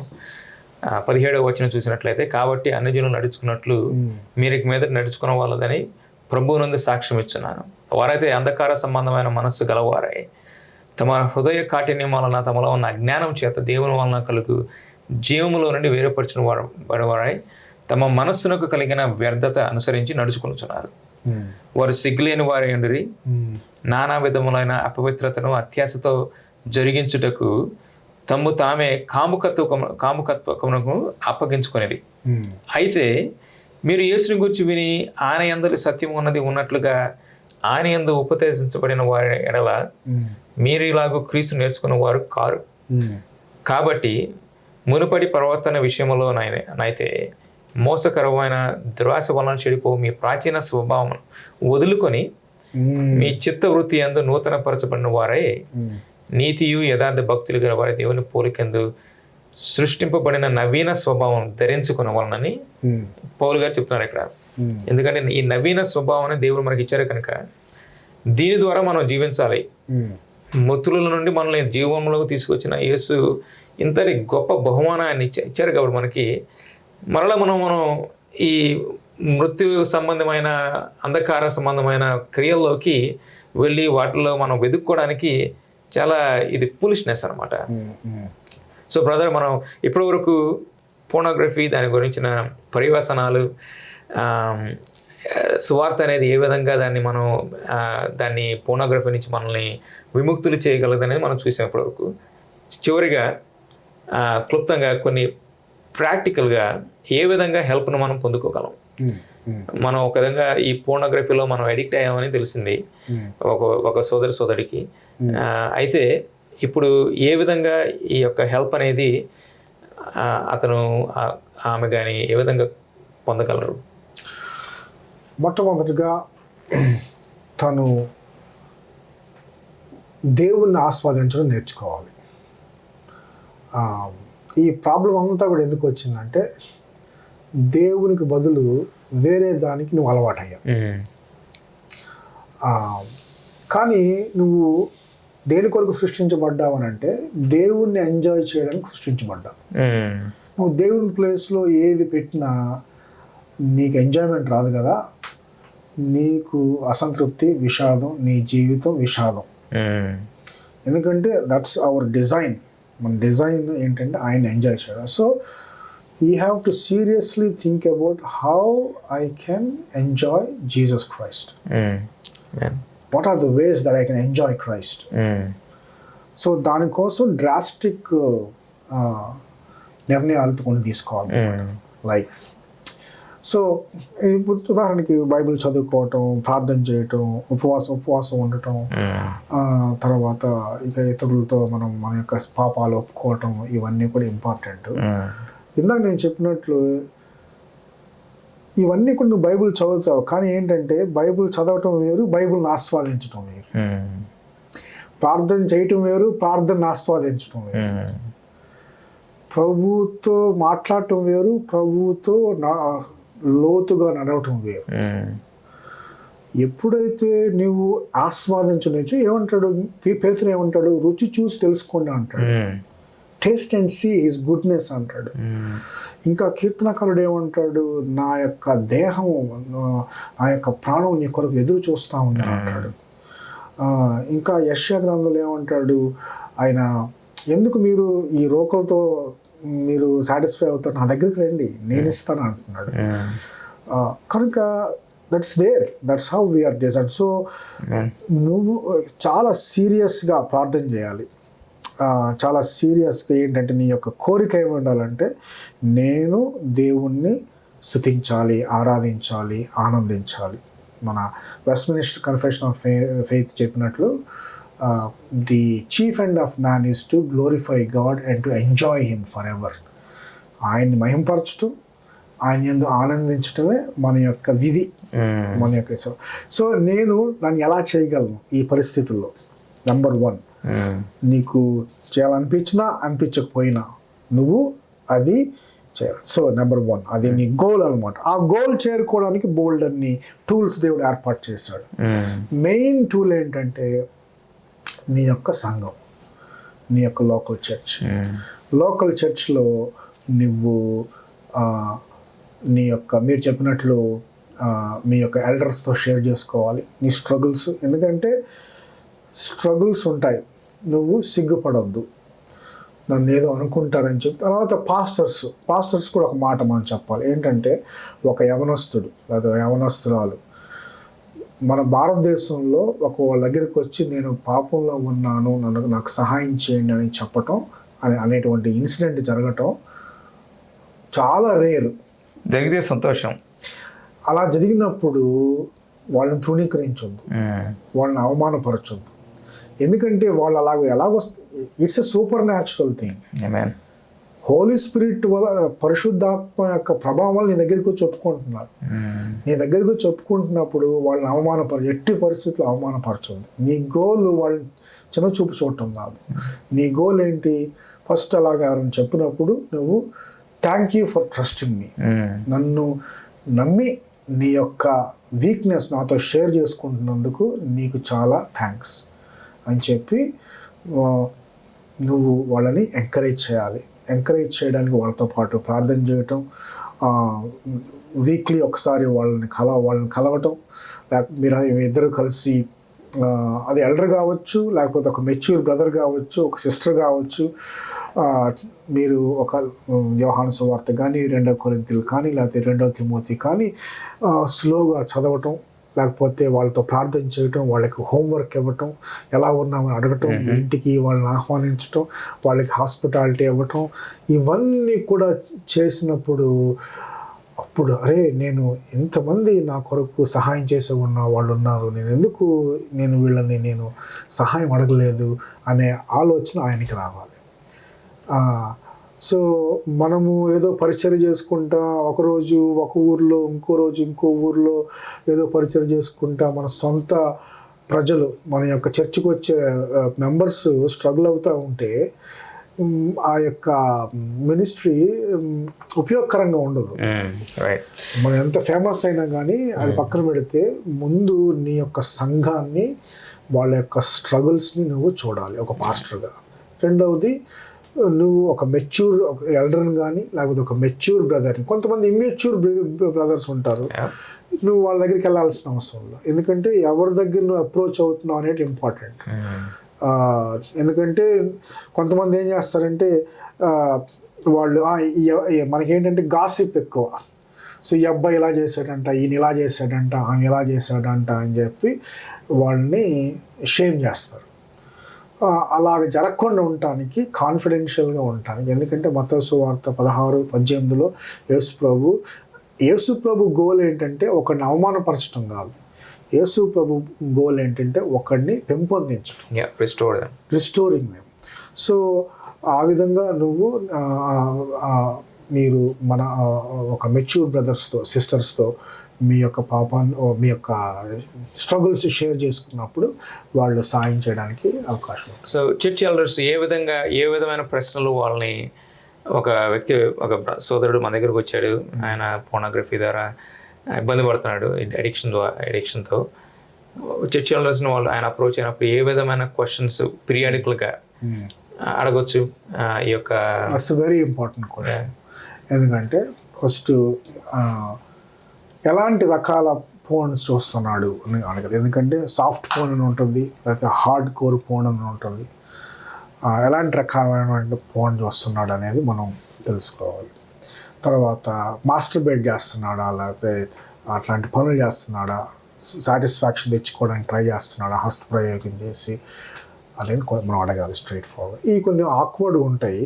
17వ వచనం చూసినట్లయితే, కాబట్టి అన్ని జనులు నడుచుకున్నట్లు మీరు ఇక మీద నడుచుకున్న వాళ్ళదని ప్రభువునందు సాక్ష్యం ఇచ్చున్నాను. వారైతే అంధకార సంబంధమైన మనస్సు గలవారై తమ హృదయ కాఠిన్యం వలన తమలో ఉన్న అజ్ఞానం చేత దేవుని వలన కలుగు జీవములో నుండి వేరుపరిచిన వారై తమ మనస్సునకు కలిగిన వ్యర్థత అనుసరించి నడుచుకొనుచున్నారు. వారు సిగ్గులేని వారై ఉండిరి, నానా విధములైన అపవిత్రతను అత్యాశతో జరిగించుటకు తామే కాముకత్వమునకు అప్పగించుకొనిరి. అయితే మీరు యేసుని గురించి విని ఆయన యందు సత్యం ఉన్నది ఉన్నట్లుగా ఆయన యందు ఉపదేశించబడిన వారి ఎడల మీరు ఇలాగూ క్రీస్తు నేర్చుకున్న వారు కారు. కాబట్టి మునుపటి ప్రవర్తన విషయంలోనైతే మోసకరమైన దురాశ వలన చెడిపో మీ ప్రాచీన స్వభావం వదులుకొని మీ చిత్తవృత్తి యందు నూతన పరచబడిన వారై నీతియు యథార్థ భక్తులు గల వారి దేవుని పోలికందు సృష్టింపబడిన నవీన స్వభావం ధరించుకున్న వాళ్ళని పౌలు గారు చెప్తున్నారు ఇక్కడ. ఎందుకంటే ఈ నవీన స్వభావాన్ని దేవుడు మనకి ఇచ్చారు కనుక దీని ద్వారా మనం జీవించాలి. మృతుల నుండి మనల్ని జీవంలోకి తీసుకొచ్చిన యేసు ఇంతటి గొప్ప బహుమానాన్ని ఇచ్చారు కాబట్టి మనకి మరలా మనం ఈ మృత్యు సంబంధమైన అంధకార సంబంధమైన క్రియల్లోకి వెళ్ళి వాటిలో మనం వెతుక్కోవడానికి చాలా ఇది ఫూలిష్నెస్ అనమాట. సో బ్రదర్, మనం ఇప్పటి వరకు పోర్నోగ్రఫీ, దాని గురించిన పరివసనాలు, సువార్త అనేది ఏ విధంగా దాన్ని పోర్నోగ్రఫీ నుంచి మనల్ని విముక్తులు చేయగలదనేది మనం చూసాం ఇప్పటివరకు. చివరిగా క్లుప్తంగా కొన్ని ప్రాక్టికల్గా ఏ విధంగా హెల్ప్ను మనం పొందుకోగలం. మనం ఒక విధంగా ఈ పోర్నోగ్రఫీలో మనం అడిక్ట్ అయ్యామని తెలిసింది ఒక సోదరికి. అయితే ఇప్పుడు ఏ విధంగా ఈ యొక్క హెల్ప్ అనేది అతను ఆమె కానీ ఏ విధంగా పొందగలరు? మొట్టమొదటిగా తను దేవుణ్ణి ఆస్వాదించడం నేర్చుకోవాలి. ఈ ప్రాబ్లం అంతా కూడా ఎందుకు వచ్చిందంటే దేవునికి బదులు వేరే దానికి నువ్వు అలవాటయ్యావు. కానీ నువ్వు దేని కొరకు సృష్టించబడ్డావు అని అంటే దేవుణ్ణి ఎంజాయ్ చేయడానికి సృష్టించబడ్డావు. నువ్వు దేవుని ప్లేస్లో ఏది పెట్టినా నీకు ఎంజాయ్మెంట్ రాదు కదా, నీకు అసంతృప్తి, విషాదం, నీ జీవితం విషాదం. ఎందుకంటే దట్స్ అవర్ డిజైన్. మన డిజైన్ ఏంటంటే ఆయన ఎంజాయ్ చేయడం. So you have to seriously think about how I can enjoy Jesus Christ. What are the ways that I can enjoy Christ? So దానికోసం డ్రాస్టిక్ నిర్ణయాలతో కొన్ని తీసుకోవాలి. లైక్ సో ఇప్పుడు ఉదాహరణకి బైబిల్ చదువుకోవటం, ప్రార్థన చేయటం, ఉపవాసం ఉండటం, తర్వాత ఇక ఇతరులతో మన యొక్క పాపాలు ఒప్పుకోవటం, ఇవన్నీ కూడా ఇంపార్టెంట్. ఇందాక నేను చెప్పినట్లు ఇవన్నీ కూడా నువ్వు బైబిల్ చదువుతావు, కానీ ఏంటంటే బైబిల్ చదవటం వేరు, బైబిల్ని ఆస్వాదించటం వేరు. ప్రార్థన చేయటం వేరు, ప్రార్థనను ఆస్వాదించటం వేరు. ప్రభువుతో మాట్లాడటం వేరు, ప్రభువుతో లోతుగా నడవటం వేరు. ఎప్పుడైతే నువ్వు ఆస్వాదించవచ్చు, ఏమంటాడు పేతురు, ఏమంటాడు, రుచి చూసి తెలుసుకోండి అంటాడు. Taste and see his goodness అంటాడు. ఇంకా కీర్తనకారుడు ఏమంటాడు, నా యొక్క దేహము, నా యొక్క ప్రాణం నీ కొరకు ఎదురు చూస్తూ ఉంది అంటాడు. ఇంకా యెషయా గ్రంథంలో ఏమంటాడు, ఆయన ఎందుకు మీరు ఈ రోకలతో మీరు సాటిస్ఫై అవుతారు, నా దగ్గరికి రండి, నేను ఇస్తాను అంటున్నాడు. కనుక that's how we're design. So నువ్వు చాలా సీరియస్గా ప్రార్థన చేయాలి. చాలా సీరియస్గా ఏంటంటే నీ యొక్క కోరిక ఏమి ఉండాలంటే, నేను దేవుణ్ణి స్తుతించాలి, ఆరాధించాలి, ఆనందించాలి. మన వెస్ట్మినిస్టర్ కన్ఫెషన్ ఆఫ్ ఫెయిత్ చెప్పినట్లు, the chief end of man is to glorify God and to enjoy him for ever. ఆయన్ని మహింపరచటం, ఆయన యందు ఆనందించటమే మన యొక్క విధి, మన యొక్క. సో నేను దాన్ని ఎలా చేయగలను ఈ పరిస్థితుల్లో? నెంబర్ 1, నీకు చేయాలనిపించినా అనిపించకపోయినా నువ్వు అది చేయాలి. సో నెంబర్ 1 అది నీ గోల్ అనమాట. ఆ గోల్ చేరుకోవడానికి బోల్డ్ అన్ని టూల్స్ దేవుడు ఏర్పాటు చేశాడు. మెయిన్ టూల్ ఏంటంటే నీ యొక్క సంఘం, నీ యొక్క లోకల్ చర్చ్. లోకల్ చర్చ్లో నువ్వు నీ యొక్క, మీరు చెప్పినట్లు మీ యొక్క ఎల్డర్స్తో షేర్ చేసుకోవాలి నీ స్ట్రగుల్స్. ఎందుకంటే స్ట్రగుల్స్ ఉంటాయి, నువ్వు సిగ్గుపడొద్దు, నన్ను ఏదో అనుకుంటారని చెప్పి. తర్వాత పాస్టర్స్ కూడా ఒక మాట మనం చెప్పాలి. ఏంటంటే ఒక యవనస్తుడు లేదా యవనస్తురాలు మన భారతదేశంలో వాళ్ళ దగ్గరికి వచ్చి నేను పాపంలో ఉన్నాను, నాకు సహాయం చేయండి అని చెప్పటం అనేటువంటి ఇన్సిడెంట్ జరగటం చాలా రేరు. జరిగితే సంతోషం. అలా జరిగినప్పుడు వాళ్ళని తృణీకరించొద్దు, వాళ్ళని అవమానపరచొద్దు. ఎందుకంటే వాళ్ళు ఎలాగో it's a supernatural thing. Holy spirit వల్ల, పరిశుద్ధాత్మ యొక్క ప్రభావం వల్ల నీ దగ్గరికి వచ్చి చెప్పుకుంటున్నారు. నీ దగ్గరికి వచ్చి చెప్పుకుంటున్నప్పుడు వాళ్ళని ఎట్టి పరిస్థితుల్లో అవమానపరచొద్దు. నీ గోల్ వాళ్ళని చిన్న చూపు చూడటం కాదు. నీ గోల్ ఏంటి? ఫస్ట్ అలాగా ఎవరైనా చెప్పినప్పుడు నువ్వు thank you for trusting me, నన్ను నమ్మి నీ యొక్క వీక్నెస్ నాతో షేర్ చేసుకుంటున్నందుకు నీకు చాలా థ్యాంక్స్ అని చెప్పి నువ్వు వాళ్ళని ఎంకరేజ్ చేయాలి. ఎంకరేజ్ చేయడానికి వాళ్ళతో పాటు ప్రార్థన చేయటం, వీక్లీ ఒకసారి వాళ్ళని కలవటం, మీరు ఇద్దరు కలిసి, అది ఎల్డర్ కావచ్చు, లేకపోతే ఒక మెచ్యూర్ బ్రదర్ కావచ్చు, ఒక సిస్టర్ కావచ్చు, మీరు ఒక యోహాను సువార్త కానీ, 2 కొరింథీయులు కానీ, లేకపోతే 2 తిమోతి కానీ స్లోగా చదవటం, లేకపోతే వాళ్ళతో ప్రార్థన చేయటం, వాళ్ళకి హోంవర్క్ ఇవ్వటం, ఎలా ఉన్నామని అడగటం, ఇంటికి వాళ్ళని ఆహ్వానించటం, వాళ్ళకి హాస్పిటాలిటీ ఇవ్వటం, ఇవన్నీ కూడా చేసినప్పుడు అప్పుడు అరే నేను ఇంతమంది నా కొరకు సహాయం చేసే వాళ్ళు ఉన్నారు, నేను వీళ్ళని నేను సహాయం అడగలేదు అనే ఆలోచన ఆయనకి రావాలి. సో మనము ఏదో పరిచర్య చేసుకుంటా, ఒకరోజు ఒక ఊర్లో, ఇంకో రోజు ఇంకో ఊర్లో ఏదో పరిచర్య చేసుకుంటా, మన సొంత ప్రజలు, మన యొక్క చర్చికి వచ్చే మెంబర్స్ స్ట్రగుల్ అవుతూ ఉంటే ఆ యొక్క మినిస్ట్రీ ఉపయోగకరంగా ఉండదు. మనం ఎంత ఫేమస్ అయినా కానీ అది పక్కన పెడితే ముందు నీ యొక్క సంఘాన్ని, వాళ్ళ యొక్క స్ట్రగుల్స్ని నువ్వు చూడాలి ఒక పాస్టర్గా. రెండవది, నువ్వు ఒక మెచ్యూర్ ఎల్డర్ని కానీ, లేకపోతే ఒక మెచ్యూర్ బ్రదర్ని, కొంతమంది ఇమ్మెచ్యూర్ బ్రదర్స్ ఉంటారు, నువ్వు వాళ్ళ దగ్గరికి వెళ్ళాల్సిన అవసరం లేదు. ఎందుకంటే ఎవరి దగ్గర నువ్వు అప్రోచ్ అవుతున్నావు అనేది ఇంపార్టెంట్. ఎందుకంటే కొంతమంది ఏం చేస్తారంటే వాళ్ళు మనకేంటంటే గాసిప్ ఎక్కువ. సో ఈ అబ్బాయి ఇలా చేశాడంట, ఈయన ఇలా చేశాడంట, ఆమె ఇలా చేశాడంట అని చెప్పి వాళ్ళని షేమ్ చేస్తారు. అలాగ జరగకుండా ఉండటానికి, కాన్ఫిడెన్షియల్గా ఉండటానికి, ఎందుకంటే మత్తయి సువార్త 16:18లో యేసు ప్రభు గోల్ ఏంటంటే ఒకడిని అవమానపరచడం కాదు. యేసు ప్రభు గోల్ ఏంటంటే ఒకడిని పెంపొందించడం, రిస్టోరింగ్ దెమ్. సో ఆ విధంగా నువ్వు మీరు మన ఒక మెచ్యూర్ బ్రదర్స్తో సిస్టర్స్తో మీ యొక్క పాపాన్ని మీ యొక్క స్ట్రగుల్స్ షేర్ చేసుకున్నప్పుడు వాళ్ళు సాయం చేయడానికి అవకాశం ఉంటుంది. సో చర్చ్ ఎల్డర్స్ ఏ విధమైన ప్రశ్నలు వాళ్ళని, ఒక వ్యక్తి ఒక సోదరుడు మన దగ్గరకు వచ్చాడు, ఆయన పోర్నోగ్రఫీ ద్వారా ఇబ్బంది పడుతున్నాడు అడిక్షన్తో, చర్చ్ ఎల్డర్స్ని వాళ్ళు ఆయన అప్రోచ్ అయినప్పుడు ఏ విధమైన క్వశ్చన్స్ పీరియాడికల్గా అడగొచ్చు ఈ యొక్క? That's very important question. ఎందుకంటే ఫస్ట్ ఎలాంటి రకాల ఫోన్స్ చూస్తున్నాడు అని అడగదు. ఎందుకంటే సాఫ్ట్ ఫోన్ అని ఉంటుంది, లేకపోతే హార్డ్ కోర్ ఫోన్ అని ఉంటుంది. ఎలాంటి రకమైన ఫోన్ చూస్తున్నాడు అనేది మనం తెలుసుకోవాలి. తర్వాత మాస్టర్బేట్ చేస్తున్నాడా, లేకపోతే అట్లాంటి పనులు చేస్తున్నాడా, సాటిస్ఫాక్షన్ తెచ్చుకోవడానికి ట్రై చేస్తున్నాడా, హస్తప్రయోగం చేసి అనేది కూడా మనం అడగాలి స్ట్రైట్ ఫార్వర్డ్. ఈ కొన్ని ఆక్వర్డ్ ఉంటాయి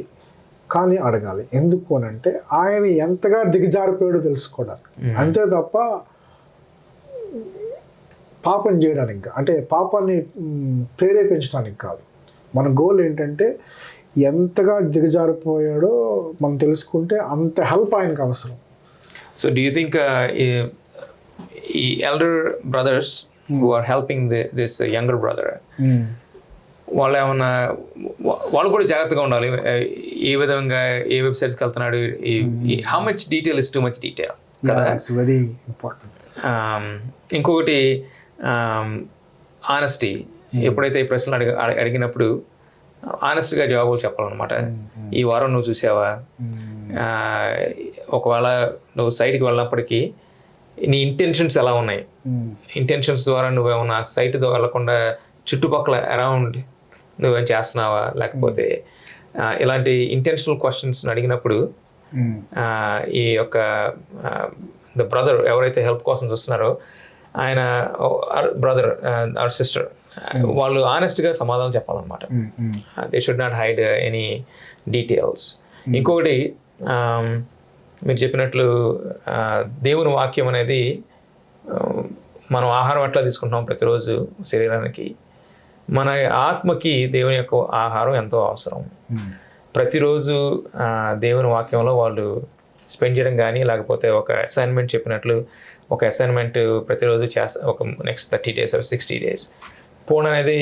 కానీ అడగాలి. ఎందుకు అని అంటే ఆయన ఎంతగా దిగజారిపోయాడో తెలుసుకోవడానికి, అంతే తప్ప పాపం చేయడానికి, అంటే పాపాన్ని ప్రేరేపించడానికి కాదు. మన గోల్ ఏంటంటే ఎంతగా దిగజారిపోయాడో మనం తెలుసుకుంటే అంత హెల్ప్ ఆయనకు అవసరం. సో డూ యూ థింక్ ఈ elder brothers who are helping this younger brother, వాళ్ళు ఏమన్నా వాళ్ళు కూడా జాగ్రత్తగా ఉండాలి? ఏ విధంగా ఏ వెబ్సైట్స్కి వెళ్తున్నాడు, how much detail is too much detail కదా, వెరీ ఇంపార్టెంట్. ఇంకొకటి ఆనెస్టీ. ఎప్పుడైతే ఈ ప్రశ్నలు అడిగినప్పుడు ఆనెస్ట్గా జవాబులు చెప్పాలన్నమాట. ఈ వారం నువ్వు చూసావా, ఒకవేళ నువ్వు సైట్కి వెళ్ళినప్పటికీ నీ ఇంటెన్షన్స్ ఎలా ఉన్నాయి, ఇంటెన్షన్స్ ద్వారా నువ్వేమన్నా సైట్ వెళ్ళకుండా చుట్టుపక్కల అరౌండ్ నువ్వేం చేస్తున్నావా, లేకపోతే ఇలాంటి ఇంటెన్షనల్ క్వశ్చన్స్ అడిగినప్పుడు ఈ యొక్క ద బ్రదర్ ఎవరైతే హెల్ప్ కోసం చూస్తున్నారో ఆయన బ్రదర్ ఆర్ సిస్టర్ వాళ్ళు ఆనెస్ట్గా సమాధానం చెప్పాలన్నమాట. They should not hide any details. ఇంకొకటి మీరు చెప్పినట్లు దేవుని వాక్యం అనేది మనం ఆహారం ఎట్లా తీసుకుంటున్నాం ప్రతిరోజు శరీరానికి, మన ఆత్మకి దేవుని యొక్క ఆహారం ఎంతో అవసరం. ప్రతిరోజు దేవుని వాక్యంలో వాళ్ళు స్పెండ్ చేయడం కానీ, లేకపోతే ఒక అసైన్మెంట్ చెప్పినట్లు ఒక అసైన్మెంట్ ప్రతిరోజు ఒక నెక్స్ట్ 30 days or 60 days పోవడం అనేది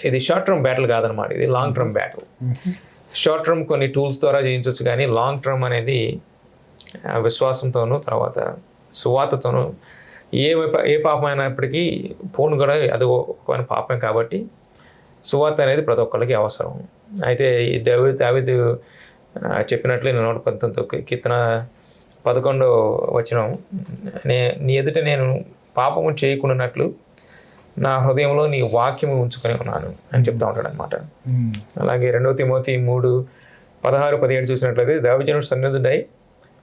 ఇది షార్ట్ టర్మ్ బ్యాటిల్ కాదనమాట, ఇది long term battle. Short term కొన్ని టూల్స్ ద్వారా చేయించవచ్చు, కానీ లాంగ్ టర్మ్ అనేది విశ్వాసంతోనూ తర్వాత సువార్తతోనూ ఏ పాపం అయినప్పటికీ ఫోన్ కూడా అది ఒక పాపం కాబట్టి సువార్త అనేది ప్రతి ఒక్కరికి అవసరం. అయితే దావీదు చెప్పినట్లు 119 కీర్తన 11 వచనం, నీ ఎదుట నేను పాపము చేయకుండానట్లు నా హృదయంలో నీ వాక్యము ఉంచుకొని ఉన్నాను అని చెప్తా ఉంటాడు అనమాట. అలాగే 2 తిమోతి 3:16-17 చూసినట్లయితే దైవజనుడు సన్నిధుడై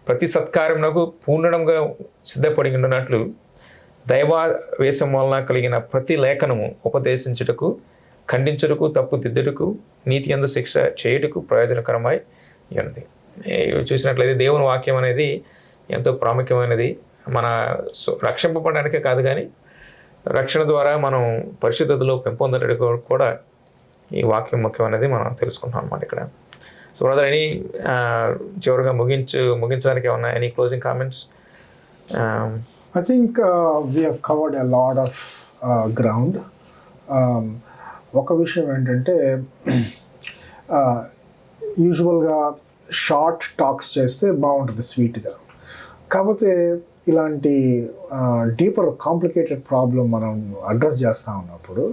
ప్రతి సత్కార్యమునకు పూర్ణంగా సిద్ధపడి ఉన్నట్లు దైవావేశం వలన కలిగిన ప్రతి లేఖనము ఉపదేశించుటకు, ఖండించుటకు, తప్పు దిద్దుటకు, నీతి యందు శిక్ష చేయుటకు ప్రయోజనకరమై ఉన్నది. చూసినట్లయితే దేవుని వాక్యం అనేది ఎంతో ప్రాముఖ్యమైనది. మన రక్షింపబడడానికే కాదు కానీ రక్షణ ద్వారా మనం పరిశుద్ధతలో పెంపొందడానికి కూడా ఈ వాక్యం ముఖ్యం అనేది మనం తెలుసుకుంటాం అన్నమాట ఇక్కడ. సో బ్రదర్, చివరిగా ముగించడానికి ఏమన్నా any closing comments? I think we have covered a lot of ground. ఒక విషయం ఏంటంటే యూజువల్గా షార్ట్ టాక్స్ చేస్తే బాగుంటుంది స్వీట్గా, కాకపోతే ఇలాంటి డీపర్ కాంప్లికేటెడ్ ప్రాబ్లం మనం అడ్రస్ చేస్తూ ఉన్నప్పుడు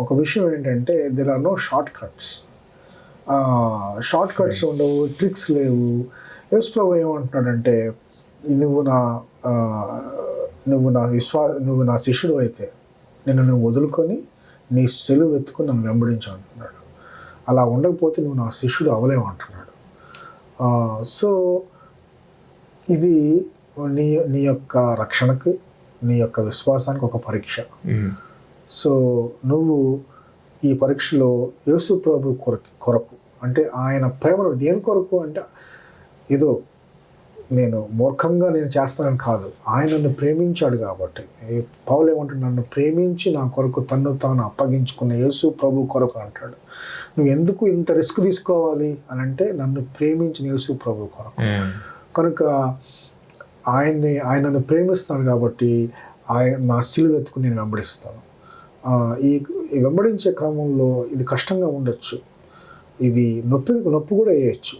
ఒక విషయం ఏంటంటే there are no shortcuts ఉండవు, ట్రిక్స్ లేవు. యేసు ప్రభువు ఏమంటున్నాడంటే నువ్వు నా శిష్యుడు అయితే నువ్వు వదులుకొని నీ సెలువు ఎత్తుకుని నన్ను వెంబడించు అంటున్నాడు. అలా ఉండకపోతే నువ్వు నా శిష్యుడు అవలేవు అంటున్నాడు. సో ఇది నీ యొక్క రక్షణకి, నీ యొక్క విశ్వాసానికి ఒక పరీక్ష. సో నువ్వు ఈ పరీక్షలో యేసు ప్రభు కొరకు అంటే ఆయన ప్రేమను దేని కొరకు అంటే ఏదో నేను మూర్ఖంగా నేను చేస్తానని కాదు, ఆయన నన్ను ప్రేమించాడు కాబట్టి. పౌలు ఏమంటాడు, నన్ను ప్రేమించి నా కొరకు తన్ను తాను అప్పగించుకున్న యేసు ప్రభు కొరకు అంటాడు. నువ్వు ఎందుకు ఇంత రిస్క్ తీసుకోవాలి అని అంటే, నన్ను ప్రేమించిన యేసు ప్రభు కొరకు. కనుక ఆయన నన్ను ప్రేమిస్తున్నాడు కాబట్టి నా సిలువ ఎత్తుకుని నేను వెంబడిస్తాను. ఈ వెంబడించే క్రమంలో ఇది కష్టంగా ఉండొచ్చు, ఇది నొప్పి కూడా వేయచ్చు.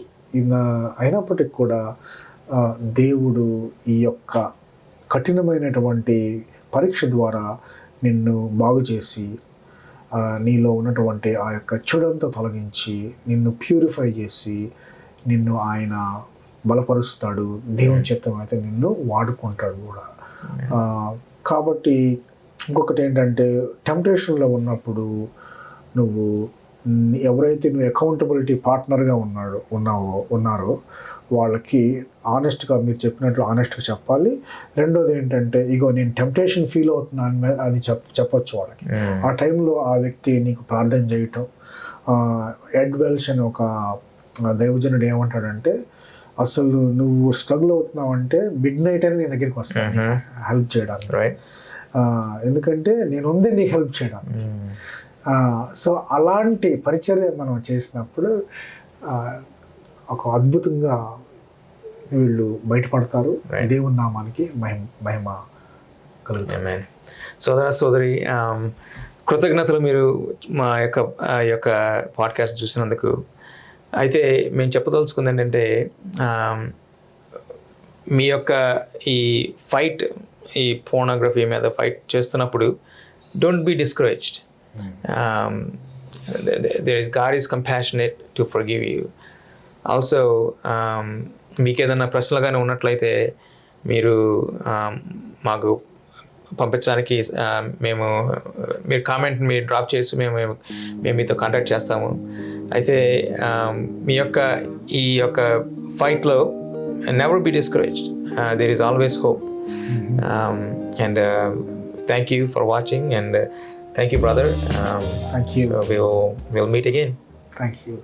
అయినప్పటికీ కూడా దేవుడు ఈ యొక్క కఠినమైనటువంటి పరీక్ష ద్వారా నిన్ను బాగు చేసి నీలో ఉన్నటువంటి ఆ యొక్క చెడంతా తొలగించి నిన్ను ప్యూరిఫై చేసి నిన్ను ఆయన బలపరుస్తాడు. దేవుని చిత్తం అయితే నిన్ను వాడుకుంటాడు కూడా. కాబట్టి ఇంకొకటి ఏంటంటే, టెంప్టేషన్లో ఉన్నప్పుడు ఎవరైతే నువ్వు అకౌంటబిలిటీ పార్ట్నర్గా ఉన్నారో వాళ్ళకి ఆనెస్ట్గా, మీరు చెప్పినట్లు ఆనెస్ట్గా చెప్పాలి. రెండోది ఏంటంటే, ఇగో నేను టెంప్టేషన్ ఫీల్ అవుతున్నాను అని చెప్పొచ్చు వాళ్ళకి. ఆ టైంలో ఆ వ్యక్తి నీకు ప్రార్థన చేయటం. ఎడ్ వెల్ష్ అని ఒక దైవజనుడు ఏమంటాడంటే, అసలు నువ్వు స్ట్రగుల్ అవుతున్నావు అంటే మిడ్ నైట్ అని నీ దగ్గరికి వస్తాను హెల్ప్ చేయడానికి. ఎందుకంటే నేను ఉంది నీకు హెల్ప్ చేయడానికి. సో అలాంటి పరిచర్య మనం చేసినప్పుడు ఒక అద్భుతంగా వీళ్ళు బయటపడతారు. దేవుని నామానికి మహిమ కలుగుతుంది. సోదరి కృతజ్ఞతలు మీరు మా యొక్క పాడ్కాస్ట్ చూసినందుకు. అయితే మేము చెప్పదలుచుకుంది ఏంటంటే, మీ యొక్క ఈ ఫైట్, ఈ పోర్నోగ్రఫీ మీద ఫైట్ చేస్తున్నప్పుడు don't be discouraged. God is compassionate to forgive you. Also మీకు ఏదైనా ప్రశ్నలు కానీ ఉన్నట్లయితే మీరు మాకు పంపించడానికి మీరు కామెంట్ మీరు డ్రాప్ చేసి మేము మీతో కాంటాక్ట్ చేస్తాము. అయితే మీ యొక్క ఈ యొక్క ఫైట్లో never be discouraged. There is always hope. And thank you for watching, and thank you, brother. Thank you. So we'll meet again. Thank you.